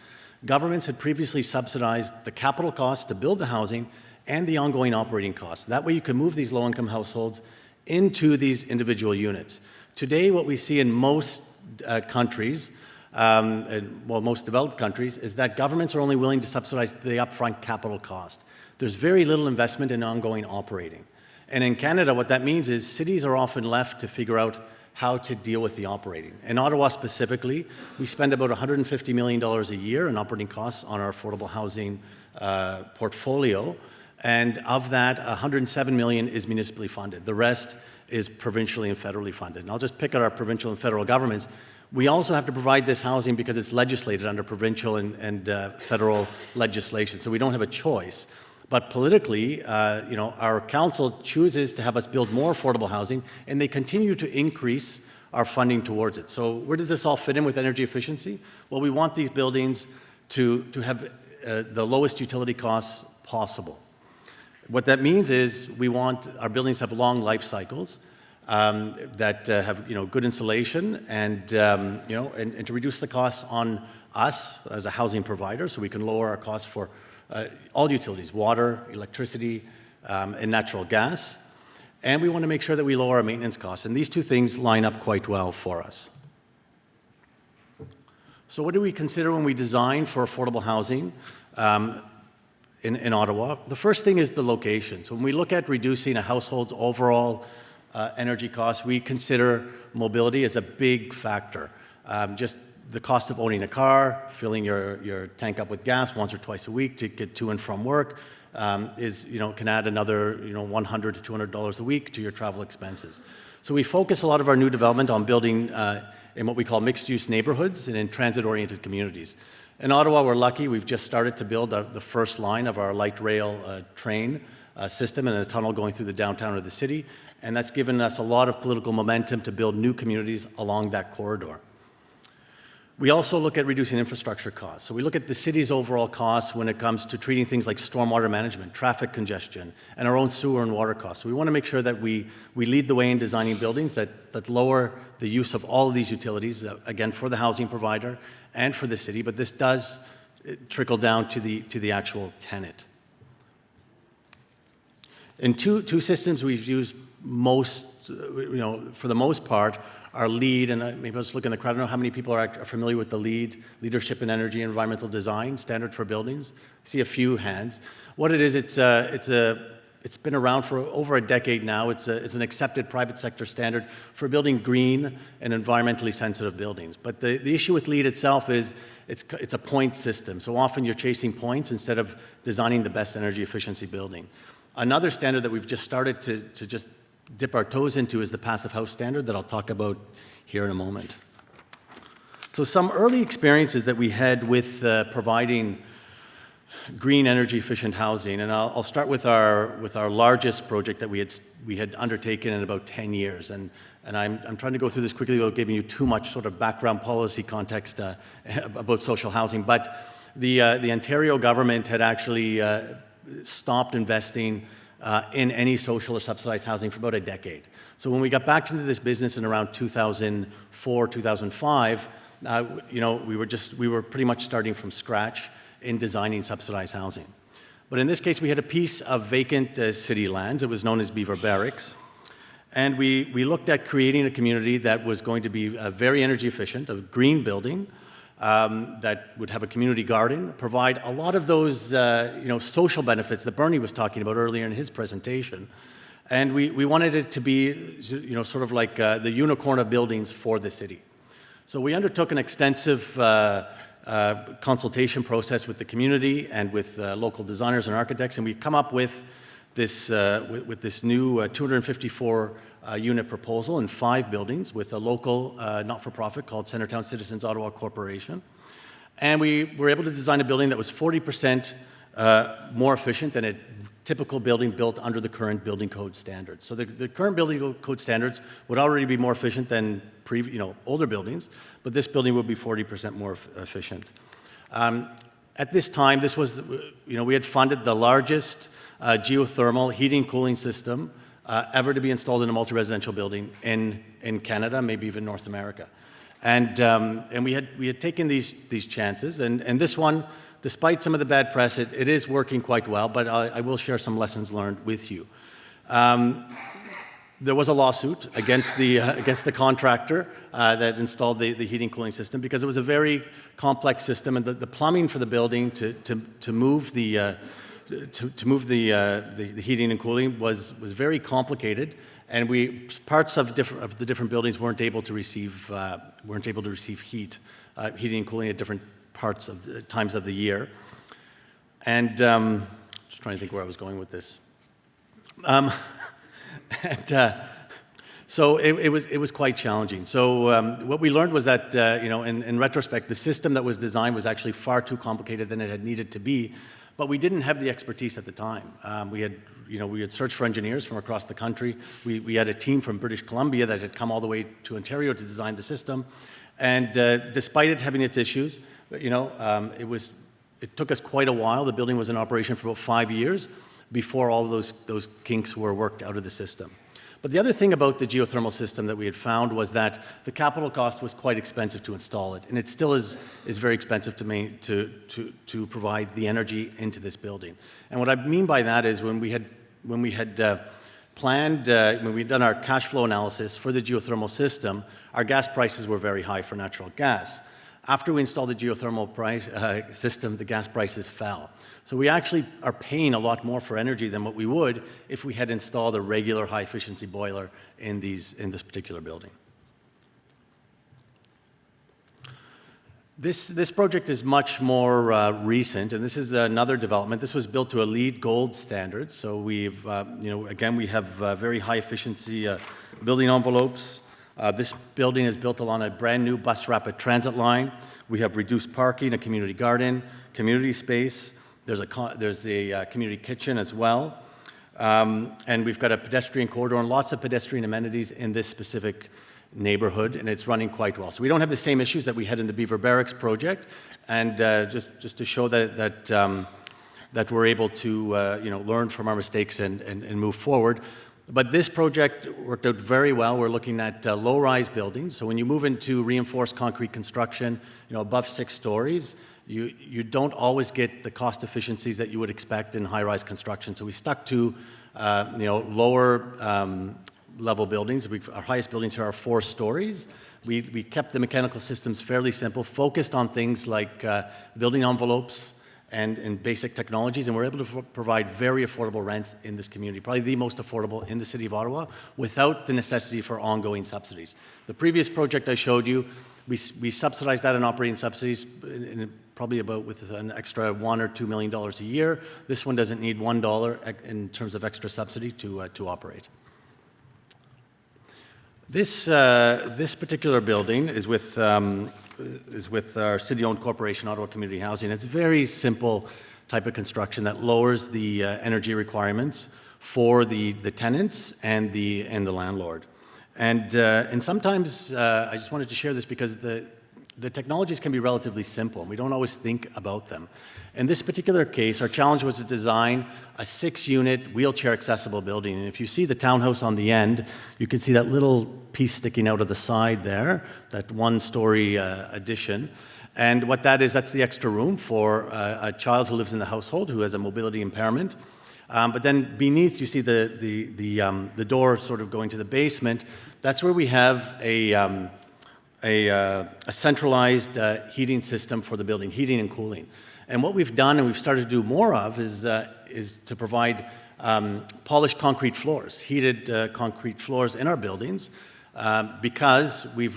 governments had previously subsidized the capital costs to build the housing and the ongoing operating costs. That way you can move these low-income households into these individual units. Today, what we see in most countries, most developed countries, is that governments are only willing to subsidize the upfront capital cost. There's very little investment in ongoing operating. And in Canada, what that means is cities are often left to figure out how to deal with the operating. In Ottawa specifically, we spend about $150 million a year in operating costs on our affordable housing portfolio. And of that, $107 million is municipally funded. The rest is provincially and federally funded. And I'll just pick at our provincial and federal governments. We also have to provide this housing because it's legislated under provincial and federal legislation, so we don't have a choice. But politically, our council chooses to have us build more affordable housing, and they continue to increase our funding towards it. So where does this all fit in with energy efficiency? Well, we want these buildings to have the lowest utility costs possible. What that means is we want our buildings to have long life cycles that have good insulation and to reduce the costs on us as a housing provider, so we can lower our costs for all utilities, water, electricity, and natural gas. And we want to make sure that we lower our maintenance costs. And these two things line up quite well for us. So what do we consider when we design for affordable housing in Ottawa? The first thing is the location. So when we look at reducing a household's overall energy costs, we consider mobility as a big factor. Just the cost of owning a car, filling your tank up with gas once or twice a week to get to and from work can add another $100 to $200 a week to your travel expenses. So we focus a lot of our new development on building in what we call mixed-use neighborhoods and in transit-oriented communities. In Ottawa, we're lucky. We've just started to build the first line of our light rail train system and a tunnel going through the downtown of the city, and that's given us a lot of political momentum to build new communities along that corridor. We also look at reducing infrastructure costs. So we look at the city's overall costs when it comes to treating things like stormwater management, traffic congestion, and our own sewer and water costs. So we want to make sure that we lead the way in designing buildings that lower the use of all of these utilities, again, for the housing provider and for the city, but this does trickle down to the actual tenant. In two systems we've used for the most part, our LEED, and maybe I'll just look in the crowd. I don't know how many people are familiar with the LEED, Leadership in Energy and Environmental Design, standard for buildings. I see a few hands. What it is, it's been around for over a decade now. It's an accepted private sector standard for building green and environmentally sensitive buildings. But the issue with LEED itself is it's a point system. So often you're chasing points instead of designing the best energy efficiency building. Another standard that we've just started to just dip our toes into is the Passive House standard that I'll talk about here in a moment. So some early experiences that we had with providing green energy efficient housing, and I'll start with our largest project that we had undertaken in about 10 years, and I'm trying to go through this quickly without giving you too much sort of background policy context about social housing. But the Ontario government had actually stopped investing in any social or subsidized housing for about a decade. So when we got back into this business in around 2004, 2005, we were pretty much starting from scratch in designing subsidized housing. But in this case, we had a piece of vacant city lands. It was known as Beaver Barracks. And we looked at creating a community that was going to be very energy efficient, a green building that would have a community garden, provide a lot of those social benefits that Bernie was talking about earlier in his presentation. And we wanted it to be sort of like the unicorn of buildings for the city. So we undertook an extensive consultation process with the community and with local designers and architects, and we come up with this new 254 unit proposal in 5 buildings with a local not-for-profit called Centertown Citizens Ottawa Corporation. And we were able to design a building that was 40% more efficient than a typical building built under the current building code standards. So the current building code standards would already be more efficient than older buildings, but this building would be 40% more efficient. At this time, this was, we had funded the largest geothermal heating cooling system ever to be installed in a multi-residential building in Canada, maybe even North America. And we had taken these chances, and this one, despite some of the bad press, it is working quite well, but I will share some lessons learned with you. There was a lawsuit against the contractor that installed the heating cooling system because it was a very complex system, and the plumbing for the building to move the heating and cooling was very complicated, and parts of the different buildings weren't able to receive heat, heating and cooling at different parts of the times of the year. And just trying to think where I was going with this. So it was quite challenging. So what we learned was that in retrospect, the system that was designed was actually far too complicated than it had needed to be, but we didn't have the expertise at the time. We had searched for engineers from across the country. We had a team from British Columbia that had come all the way to Ontario to design the system, and despite it having its issues, it took us quite a while. The building was in operation for about 5 years before all those kinks were worked out of the system. But the other thing about the geothermal system that we had found was that the capital cost was quite expensive to install it, and it still is very expensive to provide the energy into this building. And what I mean by that is when we had done our cash flow analysis for the geothermal system, our gas prices were very high for natural gas. After we installed the geothermal system, the gas prices fell. So we actually are paying a lot more for energy than what we would if we had installed a regular high-efficiency boiler in this particular building. This project is much more recent, and this is another development. This was built to a LEED Gold standard. So we've, again, we have very high-efficiency building envelopes. This building is built along a brand new bus rapid transit line. We have reduced parking, a community garden, community space. There's a community kitchen as well. And we've got a pedestrian corridor and lots of pedestrian amenities in this specific neighborhood, and it's running quite well. So we don't have the same issues that we had in the Beaver Barracks project, and just to show that we're able to learn from our mistakes and move forward. But this project worked out very well. We're looking at low-rise buildings. So when you move into reinforced concrete construction, above 6 stories, you don't always get the cost efficiencies that you would expect in high-rise construction. So we stuck to lower level buildings. Our highest buildings here are 4 stories. We kept the mechanical systems fairly simple, focused on things like building envelopes and basic technologies, and we're able to provide very affordable rents in this community, probably the most affordable in the city of Ottawa, without the necessity for ongoing subsidies. The previous project I showed you, we subsidized that in operating subsidies, probably about with an extra $1 or $2 million a year. This one doesn't need $1 in terms of extra subsidy to operate. This particular building is with our city-owned corporation, Ottawa Community Housing. It's a very simple type of construction that lowers the energy requirements for the tenants and the landlord. And sometimes I just wanted to share this because the technologies can be relatively simple, and we don't always think about them. In this particular case, our challenge was to design a 6-unit wheelchair-accessible building. And if you see the townhouse on the end, you can see that little piece sticking out of the side there, that 1-story addition. And what that is, that's the extra room for a child who lives in the household who has a mobility impairment. But then beneath, you see the door sort of going to the basement. That's where we have a centralized heating system for the building, heating and cooling. And what we've done, and we've started to do more of, is to provide polished concrete floors, heated concrete floors in our buildings, because we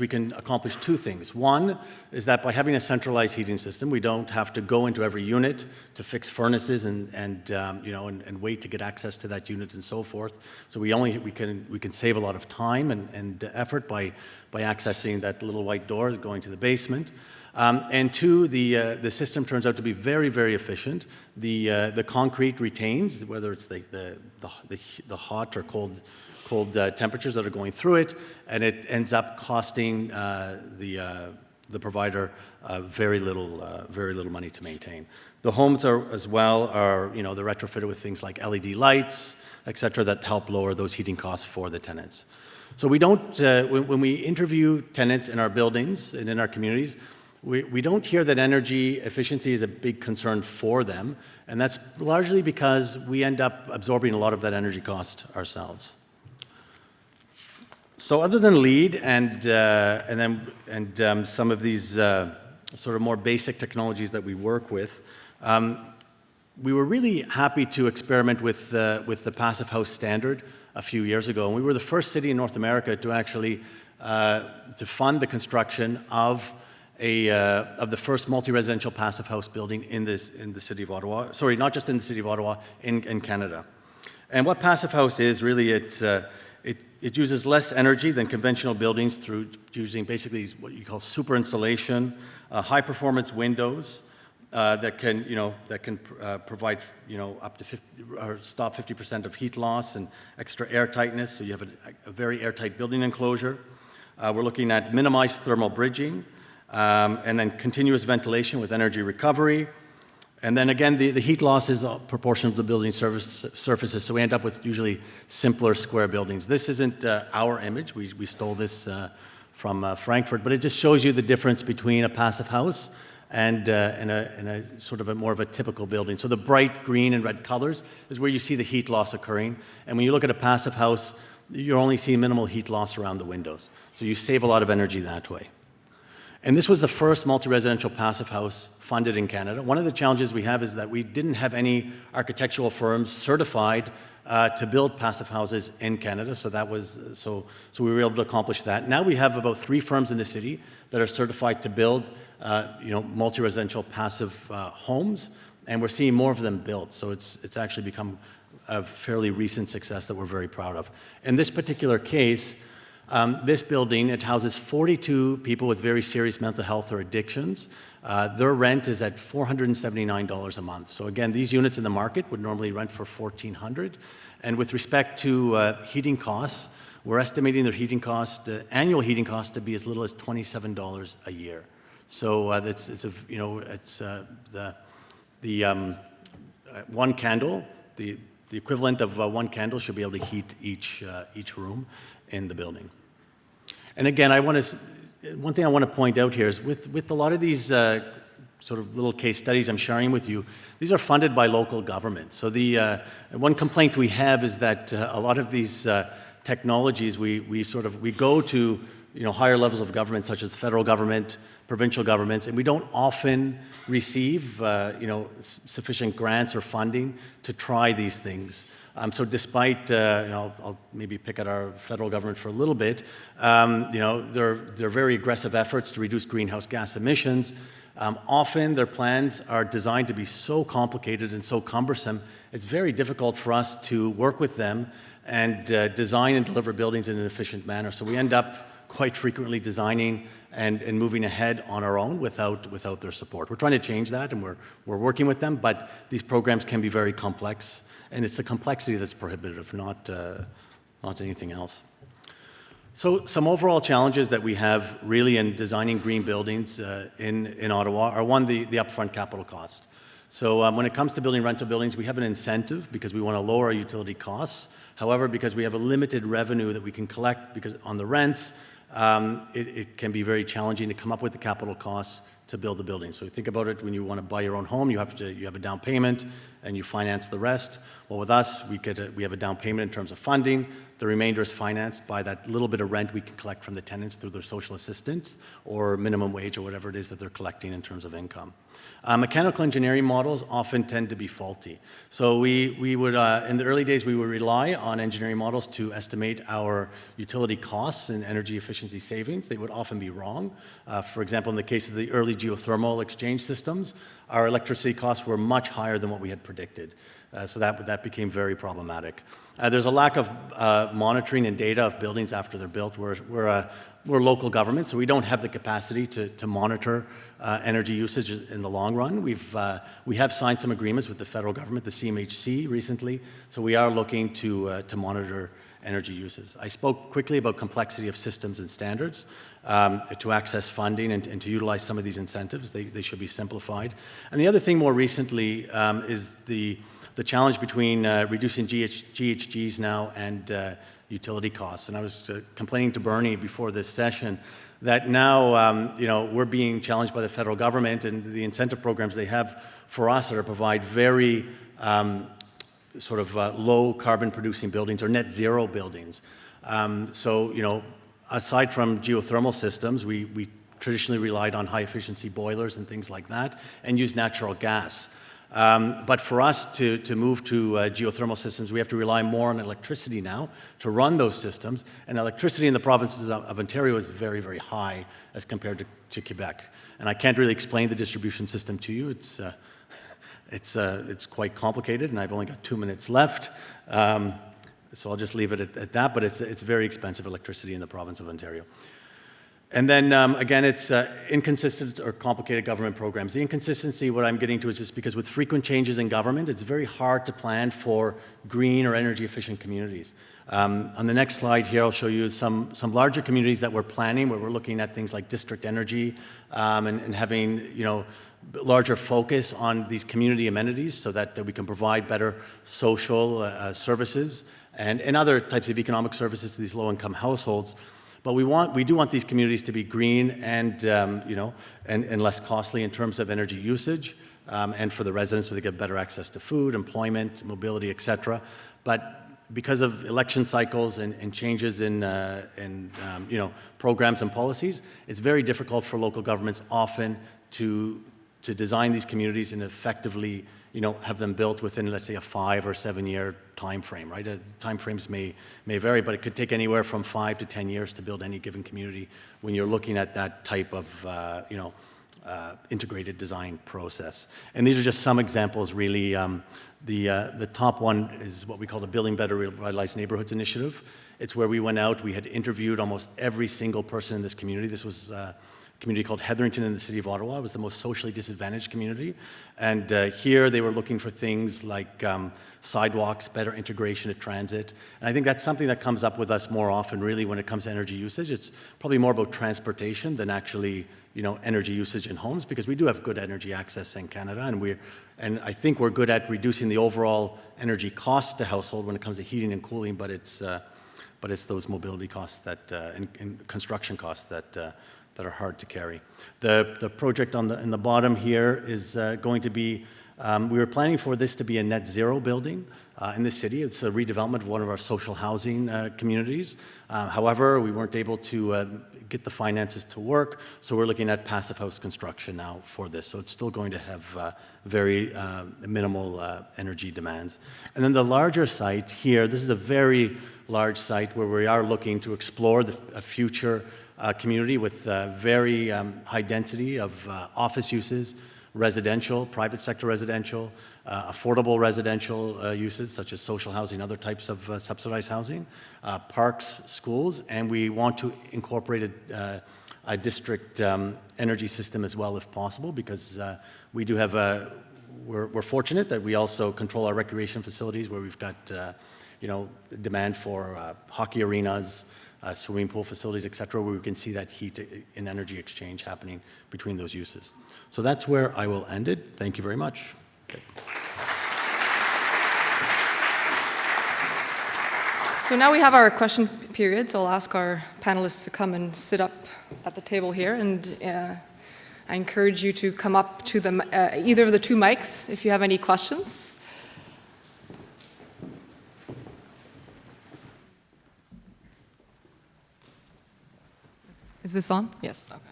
can accomplish 2 things. One is that by having a centralized heating system, we don't have to go into every unit to fix furnaces and wait to get access to that unit and so forth. So we can save a lot of time and effort by accessing that little white door going to the basement. And 2, the system turns out to be very, very efficient. The concrete retains, whether it's the hot or cold temperatures that are going through it, and it ends up costing the provider very little money to maintain. The homes are they're retrofitted with things like LED lights, et cetera, that help lower those heating costs for the tenants. So we don't, when we interview tenants in our buildings and in our communities, we don't hear that energy efficiency is a big concern for them, and that's largely because we end up absorbing a lot of that energy cost ourselves. So other than LEED and some of these sort of more basic technologies that we work with, we were really happy to experiment with the Passive House standard a few years ago, and we were the first city in North America to actually to fund the construction of the first multi-residential passive house building in the city of Ottawa. Sorry, not just in the city of Ottawa, in Canada. And what passive house is, really, it uses less energy than conventional buildings through using basically what you call super insulation, high-performance windows that can provide up to 50, or stop 50% of heat loss and extra air tightness. So you have a very airtight building enclosure. We're looking at minimized thermal bridging. And then continuous ventilation with energy recovery. And then again, the heat loss is proportional to the building surfaces, so we end up with usually simpler square buildings. This isn't our image. We stole this from Frankfurt, but it just shows you the difference between a passive house and a sort of more of a typical building. So the bright green and red colors is where you see the heat loss occurring. And when you look at a passive house, you're only seeing minimal heat loss around the windows. So you save a lot of energy that way. And this was the first multi-residential passive house funded in Canada. One of the challenges we have is that we didn't have any architectural firms certified to build passive houses in Canada, so we were able to accomplish that. Now we have about 3 firms in the city that are certified to build multi-residential passive homes, and we're seeing more of them built. So it's actually become a fairly recent success that we're very proud of. In this particular case, this building, it houses 42 people with very serious mental health or addictions. Their rent is at $479 a month. So again, these units in the market would normally rent for $1,400. And with respect to heating costs, we're estimating their heating cost, annual heating cost, to be as little as $27 a year. So one candle, the equivalent of one candle should be able to heat each room in the building. And again, one thing I want to point out here is with a lot of these sort of little case studies I'm sharing with you, these are funded by local governments. So the one complaint we have is that a lot of these technologies, we go to higher levels of government, such as the federal government, provincial governments, and we don't often receive sufficient grants or funding to try these things. So despite, I'll maybe pick at our federal government for a little bit, their very aggressive efforts to reduce greenhouse gas emissions, often their plans are designed to be so complicated and so cumbersome, it's very difficult for us to work with them and design and deliver buildings in an efficient manner. So we end up quite frequently designing and moving ahead on our own without their support. We're trying to change that, and we're working with them, but these programs can be very complex, and it's the complexity that's prohibitive, not anything else. So some overall challenges that we have really in designing green buildings in Ottawa are, one, the upfront capital cost. So when it comes to building rental buildings, we have an incentive because we want to lower our utility costs. However, because we have a limited revenue that we can collect because on the rents, it can be very challenging to come up with the capital costs to build the building. So think about it, when you want to buy your own home, you have a down payment and you finance the rest. Well, with us, we have a down payment in terms of funding. The remainder is financed by that little bit of rent we can collect from the tenants through their social assistance or minimum wage or whatever it is that they're collecting in terms of income. Mechanical engineering models often tend to be faulty. So we would, in the early days, we would rely on engineering models to estimate our utility costs and energy efficiency savings. They would often be wrong. For example, in the case of the early geothermal exchange systems, our electricity costs were much higher than what we had predicted. So that became very problematic. There's a lack of monitoring and data of buildings after they're built. We're local government, so we don't have the capacity to monitor energy usage in the long run. We have signed some agreements with the federal government, the CMHC, recently, so we are looking to monitor energy uses. I spoke quickly about complexity of systems and standards. To access funding and to utilize some of these incentives, they should be simplified. And the other thing more recently is the challenge between reducing GHGs now and utility costs. And I was complaining to Bernie before this session that now we're being challenged by the federal government and the incentive programs they have for us are to provide very low carbon producing buildings or net zero buildings. Aside from geothermal systems, we traditionally relied on high efficiency boilers and things like that and used natural gas. But for us to move to geothermal systems, we have to rely more on electricity now to run those systems. And electricity in the provinces of Ontario is very, very high as compared to Quebec. And I can't really explain the distribution system to you. It's quite complicated, and I've only got 2 minutes left. So I'll just leave it at that, but it's very expensive electricity in the province of Ontario. And then, again, it's inconsistent or complicated government programs. The inconsistency, what I'm getting to, is just because with frequent changes in government, it's very hard to plan for green or energy-efficient communities. On the next slide here, I'll show you some larger communities that we're planning, where we're looking at things like district energy and having, larger focus on these community amenities so that we can provide better social services and other types of economic services to these low-income households. But we do want these communities to be green and less costly in terms of energy usage, and for the residents so they get better access to food, employment, mobility, etc. But because of election cycles and changes in programs and policies, it's very difficult for local governments often to design these communities and effectively have them built within, let's say, a 5 or 7 year time frame, right? Time frames may vary, but it could take anywhere from 5 to 10 years to build any given community when you're looking at that type of, integrated design process. And these are just some examples, really. The top one is what we call the Building Better Revitalized Neighborhoods initiative. It's where we went out, we had interviewed almost every single person in this community. This was community called Hetherington in the city of Ottawa. It was the most socially disadvantaged community. And here they were looking for things like sidewalks, better integration of transit. And I think that's something that comes up with us more often, really, when it comes to energy usage. It's probably more about transportation than actually, energy usage in homes, because we do have good energy access in Canada, and I think we're good at reducing the overall energy cost to household when it comes to heating and cooling, but it's those mobility costs that and construction costs that are hard to carry. The project in the bottom here is going to be We were planning for this to be a net zero building in the city. It's a redevelopment of one of our social housing communities. However, we weren't able to get the finances to work, so we're looking at passive house construction now for this. So it's still going to have very minimal energy demands. And then the larger site here, this is a very large site where we are looking to explore a future community with very high density of office uses, residential, private sector residential, affordable residential uses such as social housing, other types of subsidized housing, parks, schools, and we want to incorporate a district energy system as well if possible, because we do have we're fortunate that we also control our recreation facilities where we've got demand for hockey arenas, swimming pool facilities, et cetera, where we can see that heat and energy exchange happening between those uses. So that's where I will end it. Thank you very much. Okay. So now we have our question period, so I'll ask our panelists to come and sit up at the table here, and I encourage you to come up to either of the two mics if you have any questions. Is this on? Yes, okay.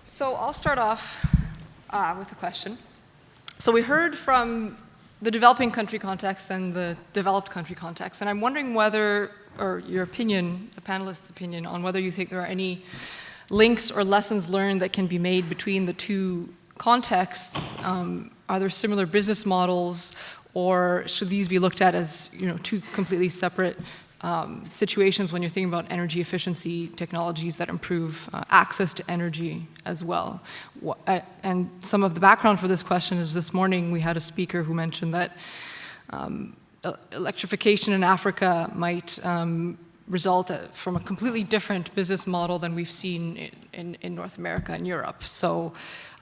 So I'll start off with a question. So we heard from the developing country context and the developed country context, and I'm wondering whether, or your opinion, the panelists' opinion, on whether you think there are any links or lessons learned that can be made between the two contexts. Are there similar business models, or should these be looked at as two completely separate situations when you're thinking about energy efficiency technologies that improve access to energy as well? And some of the background for this question is this morning we had a speaker who mentioned that electrification in Africa might result from a completely different business model than we've seen in North America and Europe. So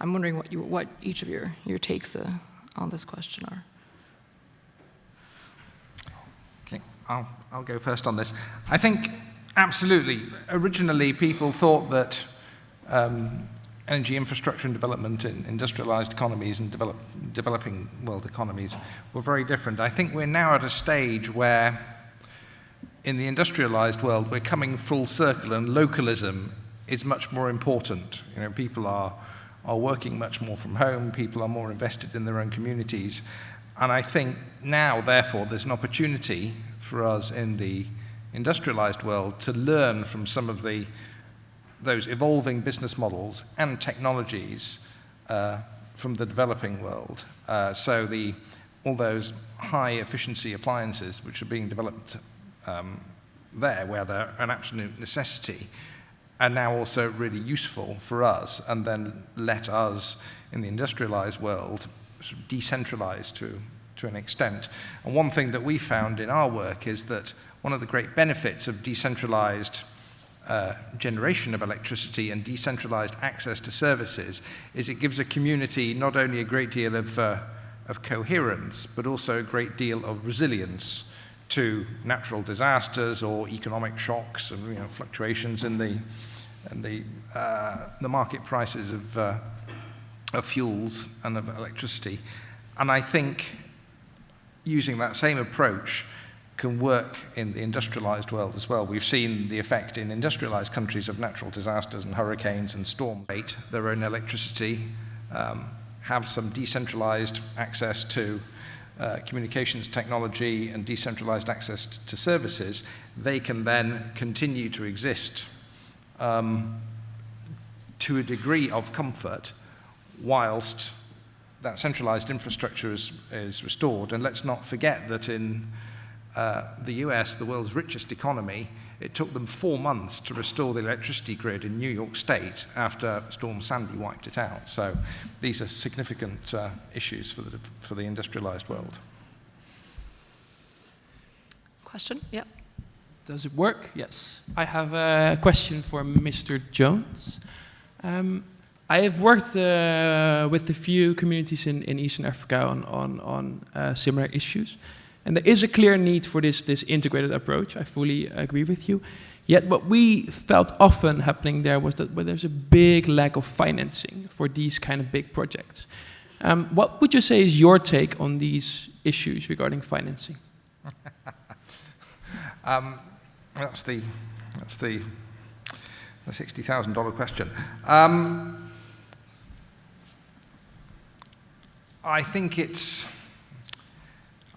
I'm wondering what each of your takes on this question are. I'll go first on this. I think, absolutely, originally people thought that energy infrastructure and development in industrialized economies and developing world economies were very different. I think we're now at a stage where, in the industrialized world, we're coming full circle, and localism is much more important. People are working much more from home, people are more invested in their own communities, and I think now, therefore, there's an opportunity for us in the industrialized world to learn from some of those evolving business models and technologies from the developing world. So all those high efficiency appliances which are being developed there, where they're an absolute necessity, are now also really useful for us, and then let us in the industrialized world sort of decentralize to an extent. And one thing that we found in our work is that one of the great benefits of decentralized generation of electricity and decentralized access to services is it gives a community not only a great deal of coherence, but also a great deal of resilience to natural disasters or economic shocks and fluctuations in the market prices of fuels and of electricity. And I think using that same approach can work in the industrialized world as well. We've seen the effect in industrialized countries of natural disasters and hurricanes and storms. Their own electricity, have some decentralized access to communications technology and decentralized access to services. They can then continue to exist to a degree of comfort whilst that centralized infrastructure is restored. And let's not forget that in the US, the world's richest economy, it took them 4 months to restore the electricity grid in New York State after Storm Sandy wiped it out. So these are significant issues for the industrialized world. Question? Yep. Does it work? Yes. I have a question for Mr. Jones. I have worked with a few communities in Eastern Africa on similar issues, and there is a clear need for this integrated approach. I fully agree with you. Yet what we felt often happening there was that there's a big lack of financing for these kind of big projects. What would you say is your take on these issues regarding financing? That's the $60,000 question. I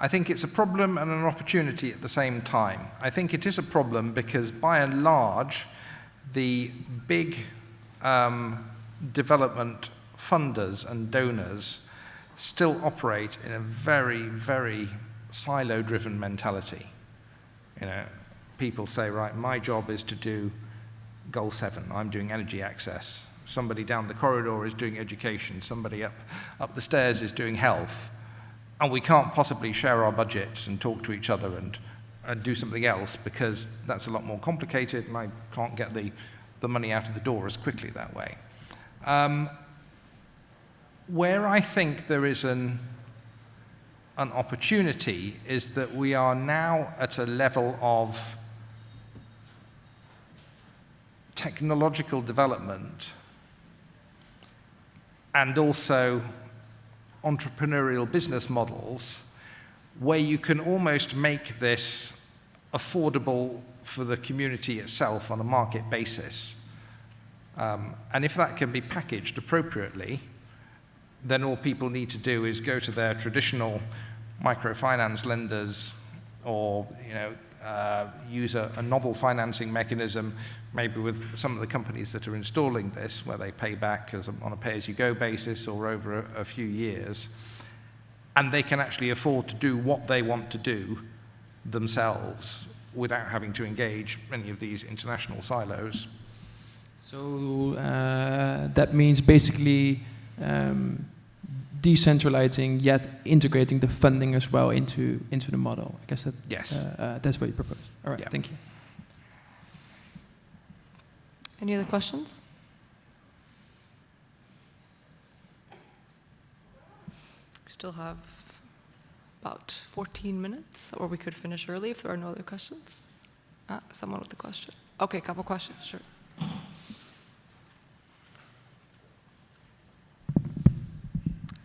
think it's a problem and an opportunity at the same time. I think it is a problem because, by and large, the big development funders and donors still operate in a very, very silo-driven mentality. You know, people say, right, my job is to do goal 7. I'm doing energy access. Somebody down the corridor is doing education. Somebody up the stairs is doing health. And we can't possibly share our budgets and talk to each other and do something else because that's a lot more complicated and I can't get the money out of the door as quickly that way. Where I think there is an opportunity is that we are now at a level of technological development and also entrepreneurial business models where you can almost make this affordable for the community itself on a market basis. And if that can be packaged appropriately, then all people need to do is go to their traditional microfinance lenders or, you know, use a novel financing mechanism, maybe with some of the companies that are installing this, where they pay back on a pay-as-you-go basis or over a few years, and they can actually afford to do what they want to do themselves without having to engage any of these international silos. So that means basically decentralizing yet integrating the funding as well into the model. I guess that Yes. That's what you propose. All right, Yeah. thank you. Any other questions? We still have about 14 minutes, or we could finish early if there are no other questions. Someone with a question. Okay, a couple questions, sure.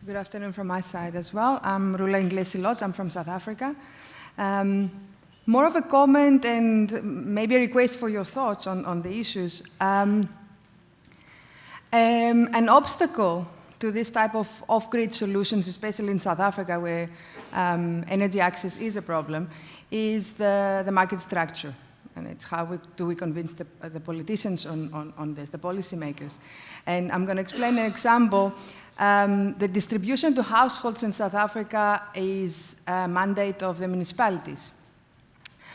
Good afternoon from my side as well. I'm Rula Inglesi-Lodge. I'm from South Africa. More of a comment and maybe a request for your thoughts on the issues. An obstacle to this type of off-grid solutions, especially in South Africa where energy access is a problem, is the market structure. And it's how do we convince the politicians on this, the policymakers. And I'm going to explain an example. The distribution to households in South Africa is a mandate of the municipalities.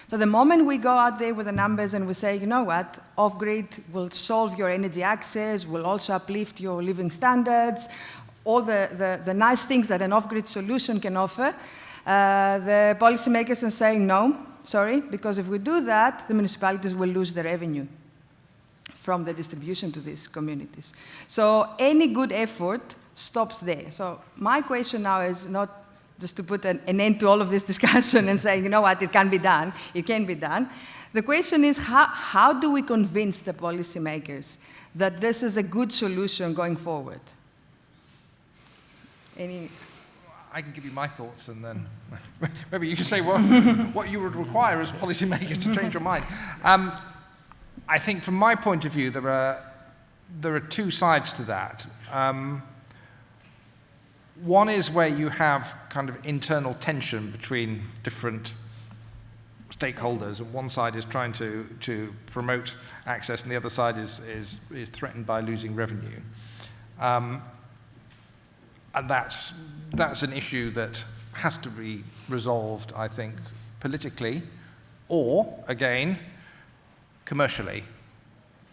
So the moment we go out there with the numbers and we say, you know what, off-grid will solve your energy access, will also uplift your living standards, all the nice things that an off-grid solution can offer, the policymakers are saying, no, sorry, because if we do that, the municipalities will lose their revenue from the distribution to these communities. So any good effort stops there. So my question now is not just to put an end to all of this discussion and say, you know what, it can be done. It can be done. The question is, how do we convince the policymakers that this is a good solution going forward? I can give you my thoughts, and then maybe you can say what you would require as policymakers to change your mind. I think from my point of view, there are two sides to that. One is where you have kind of internal tension between different stakeholders, and one side is trying to promote access, and the other side is threatened by losing revenue. And that's an issue that has to be resolved, I think, politically, or, again, commercially.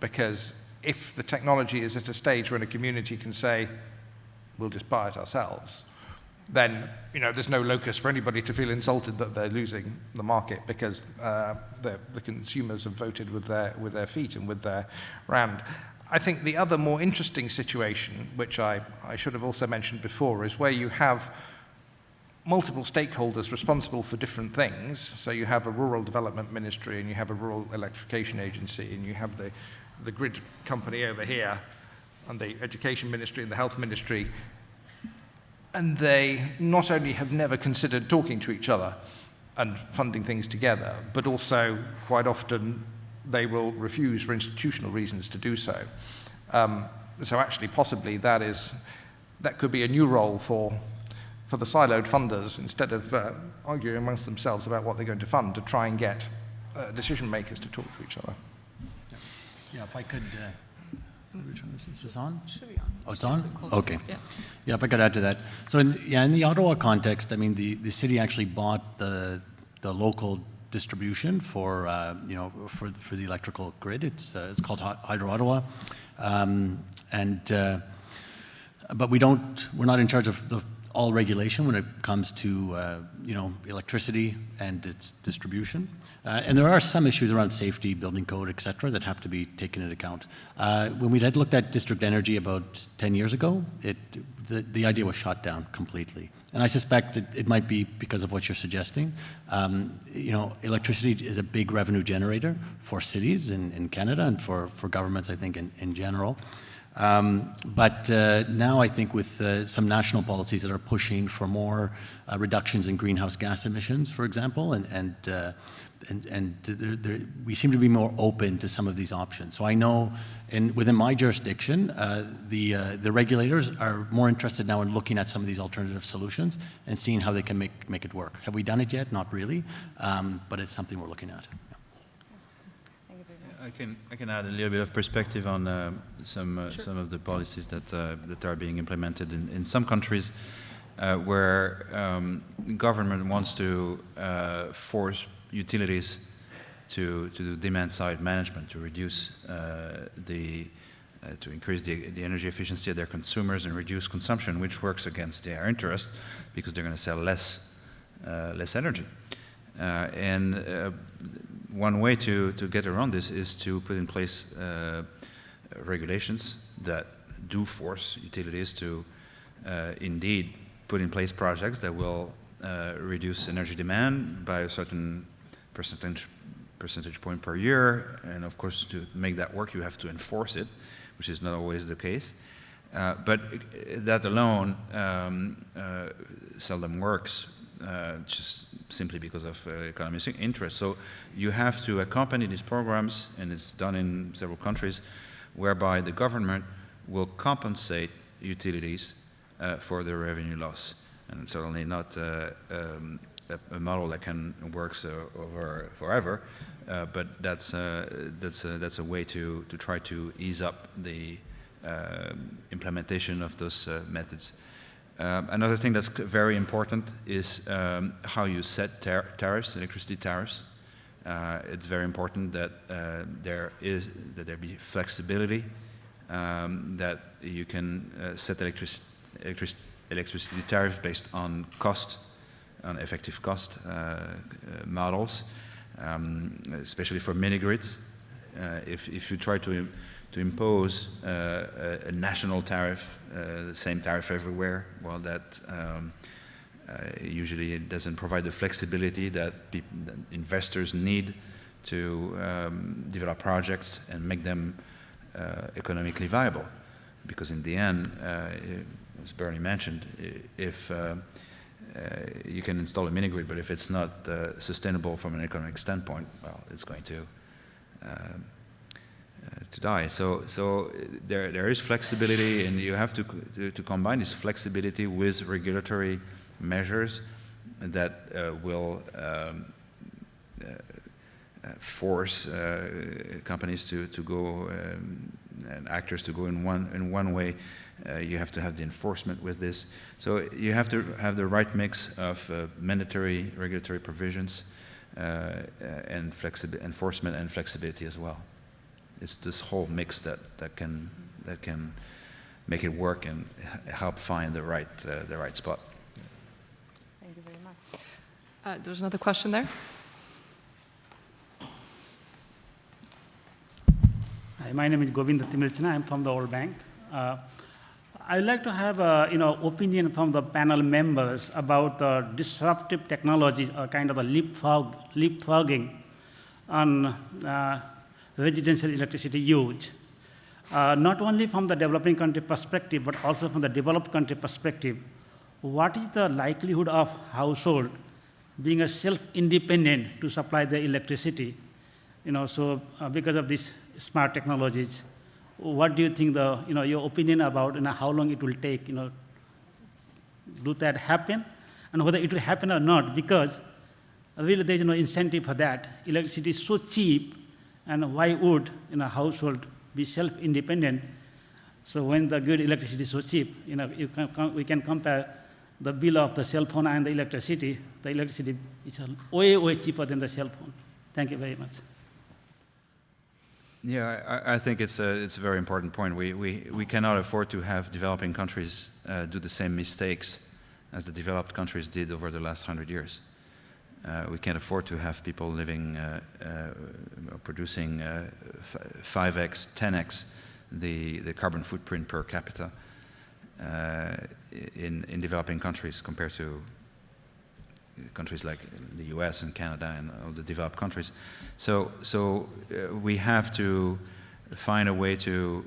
Because if the technology is at a stage when a community can say, we'll just buy it ourselves, then there's no locus for anybody to feel insulted that they're losing the market because the consumers have voted with their feet and with their rand. I think the other more interesting situation, which I should have also mentioned before, is where you have multiple stakeholders responsible for different things. So you have a rural development ministry, and you have a rural electrification agency, and you have the grid company over here, and the education ministry and the health ministry. And they not only have never considered talking to each other and funding things together, but also quite often they will refuse for institutional reasons to do so. So actually, possibly that could be a new role for the siloed funders, instead of arguing amongst themselves about what they're going to fund, to try and get decision makers to talk to each other. Yeah, if I could. Is this on? Should be on. Oh, it's on? Close. Okay. Yeah. Yeah, if I could add to that. So in the Ottawa context, I mean, the city actually bought the local distribution for for the electrical grid. It's called Hydro Ottawa, but we're not in charge of all regulation when it comes to electricity and its distribution. And there are some issues around safety, building code, et cetera, that have to be taken into account. When we had looked at district energy about 10 years ago, the idea was shot down completely. And I suspect it might be because of what you're suggesting. Electricity is a big revenue generator for cities in Canada and for governments, I think, in general. But now I think with some national policies that are pushing for more reductions in greenhouse gas emissions, for example, and we seem to be more open to some of these options. So I know within my jurisdiction, the regulators are more interested now in looking at some of these alternative solutions and seeing how they can make it work. Have we done it yet? Not really, but it's something we're looking at. I can add a little bit of perspective on some of the policies that are being implemented in some countries where government wants to force utilities to do demand-side management, to reduce to increase the energy efficiency of their consumers and reduce consumption, which works against their interest because they're going to sell less energy. One way to get around this is to put in place regulations that do force utilities to indeed put in place projects that will reduce energy demand by a certain percentage point per year. And of course, to make that work, you have to enforce it, which is not always the case. But that alone seldom works, just simply because of economic interest. So you have to accompany these programs, and it's done in several countries, whereby the government will compensate utilities for their revenue loss. And certainly not a model that can work over forever, but that's a way to try to ease up the implementation of those methods. Another thing that's very important is how you set tariffs, electricity tariffs. It's very important that there be flexibility, that you can set electricity tariff based on cost, on effective cost models, especially for mini grids. If you try to impose a national tariff, the same tariff everywhere, well, that usually it doesn't provide the flexibility that investors need to develop projects and make them economically viable. Because in the end, as Bernie mentioned, if you can install a mini grid, but if it's not sustainable from an economic standpoint, well, it's going to die. So there is flexibility, and you have to combine this flexibility with regulatory measures that will force companies to go and actors to go in one way. You have to have the enforcement with this. So you have to have the right mix of mandatory regulatory provisions and enforcement and flexibility as well. It's this whole mix that can make it work and help find the right spot. Thank you very much. There's another question there. Hi, my name is Govinda Timilchina. I'm from the World Bank. I'd like to have a opinion from the panel members about the disruptive technologies or kind of a leapfrogging on residential electricity use. Not only from the developing country perspective, but also from the developed country perspective. What is the likelihood of household being a self-independent to supply the electricity? Because of these smart technologies, what do you think your opinion about how long it will take, do that happen? And whether it will happen or not, because really there's no incentive for that. Electricity is so cheap, and why would a household be self-independent? So when the good electricity is so cheap, we can compare the bill of the cell phone and the electricity. The electricity is way, way cheaper than the cell phone. Thank you very much. Yeah, I think it's a very important point. We cannot afford to have developing countries do the same mistakes as the developed countries did over the last 100 years. We can't afford to have people living, producing 5x, 10x the carbon footprint per capita in developing countries compared to countries like the US and Canada and all the developed countries. So we have to find a way to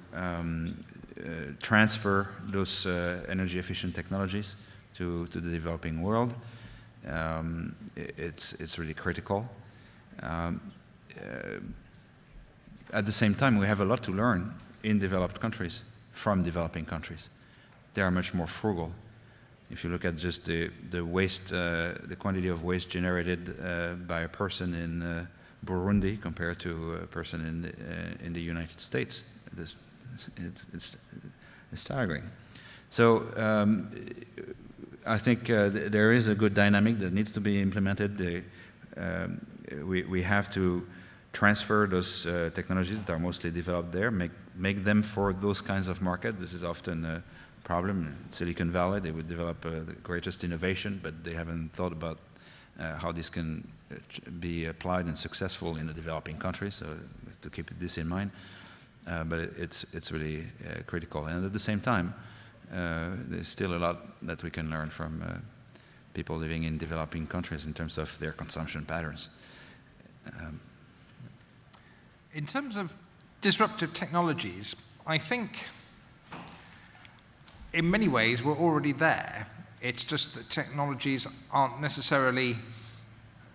transfer those energy efficient technologies to the developing world. It's really critical. At the same time, we have a lot to learn in developed countries from developing countries. They are much more frugal. If you look at just the waste, the quantity of waste generated by a person in Burundi compared to a person in the United States, it's staggering. So I think there is a good dynamic that needs to be implemented. We have to transfer those technologies that are mostly developed there, make them for those kinds of markets. This is often a problem. In Silicon Valley, they would develop the greatest innovation, but they haven't thought about how this can be applied and successful in the developing countries, so to keep this in mind. But it's really critical. And at the same time, there's still a lot that we can learn from people living in developing countries in terms of their consumption patterns. In terms of disruptive technologies, I think in many ways we're already there. It's just that technologies aren't necessarily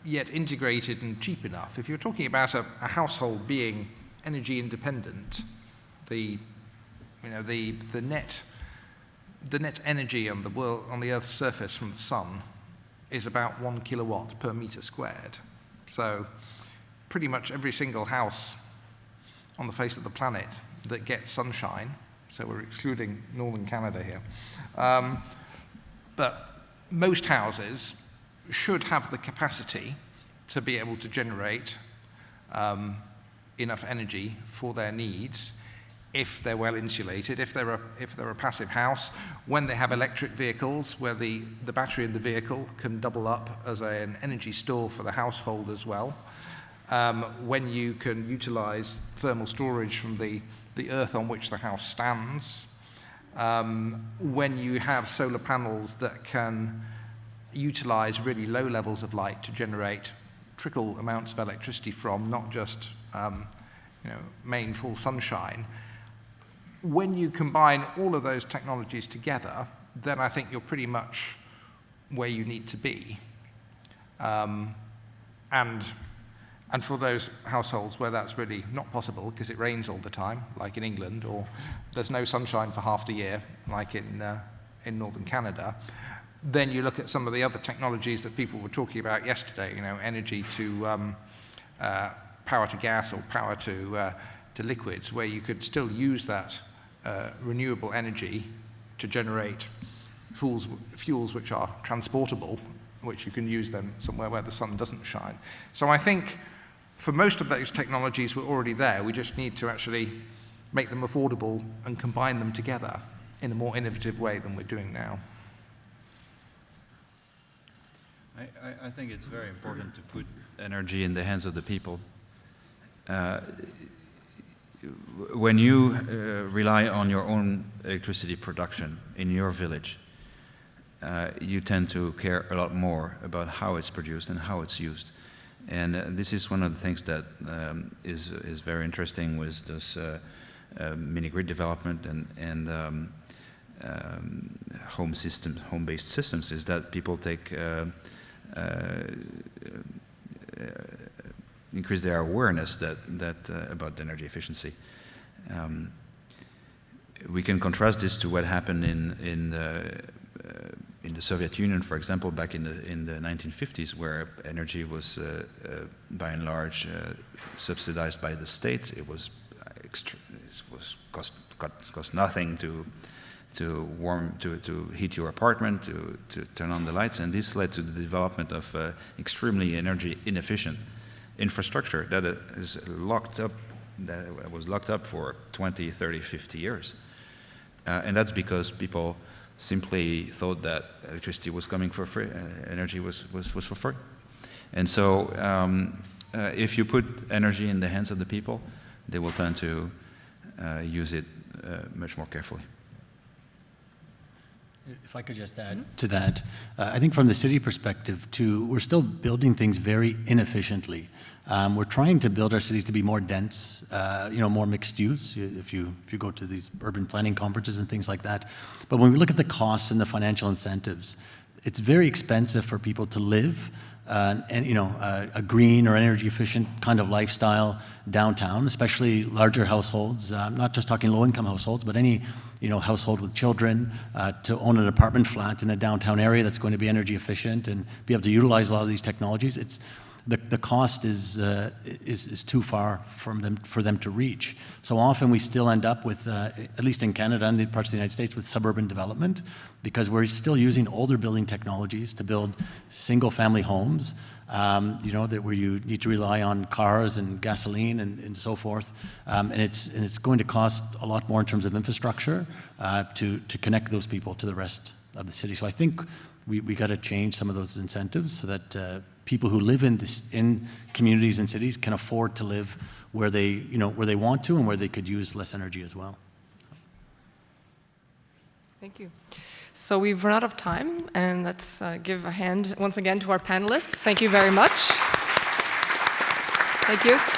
yet integrated and cheap enough. If you're talking about a household being energy independent, the net energy on the Earth's surface from the sun is about 1 kilowatt per meter squared. So pretty much every single house on the face of the planet that gets sunshine, so we're excluding northern Canada here, but most houses should have the capacity to be able to generate enough energy for their needs if they're well insulated, if they're a passive house, when they have electric vehicles where the battery in the vehicle can double up as an energy store for the household as well, when you can utilize thermal storage from the earth on which the house stands, when you have solar panels that can utilize really low levels of light to generate trickle amounts of electricity from, not just main full sunshine. When you combine all of those technologies together, then I think you're pretty much where you need to be. And for those households where that's really not possible because it rains all the time, like in England, or there's no sunshine for half the year, like in northern Canada, then you look at some of the other technologies that people were talking about yesterday, energy to power to gas or power to liquids, where you could still use that renewable energy to generate fuels which are transportable, which you can use them somewhere where the sun doesn't shine. So I think for most of those technologies we're already there. We just need to actually make them affordable and combine them together in a more innovative way than we're doing now. I think it's very important to put energy in the hands of the people. when you rely on your own electricity production in your village, you tend to care a lot more about how it's produced and how it's used. And this is one of the things that is very interesting with this mini-grid development and home-based systems, is that people take increase their awareness that about energy efficiency. We can contrast this to what happened in the Soviet Union, for example, back in the 1950s, where energy was by and large subsidized by the state. It was cost nothing to heat your apartment, to turn on the lights, and this led to the development of extremely energy inefficient infrastructure that is locked up, that was locked up for 20, 30, 50 years. And that's because people simply thought that electricity was coming for free, energy was for free. And so if you put energy in the hands of the people, they will tend to use it much more carefully. If I could just add to that, I think from the city perspective too, we're still building things very inefficiently. We're trying to build our cities to be more dense, more mixed use, if you go to these urban planning conferences and things like that. But when we look at the costs and the financial incentives, it's very expensive for people to live a green or energy efficient kind of lifestyle downtown, especially larger households. I'm not just talking low income households, but any household with children, to own an apartment flat in a downtown area that's going to be energy efficient and be able to utilize a lot of these technologies. The cost is too far for them to reach. So often we still end up with, at least in Canada and the parts of the United States, with suburban development, because we're still using older building technologies to build single-family homes, where you need to rely on cars and gasoline and so forth, and it's going to cost a lot more in terms of infrastructure to connect those people to the rest of the city. So I think we got to change some of those incentives so that people who live in communities and cities can afford to live where they want to and where they could use less energy as well. Thank you. So we've run out of time, and let's give a hand once again to our panelists. Thank you very much. Thank you.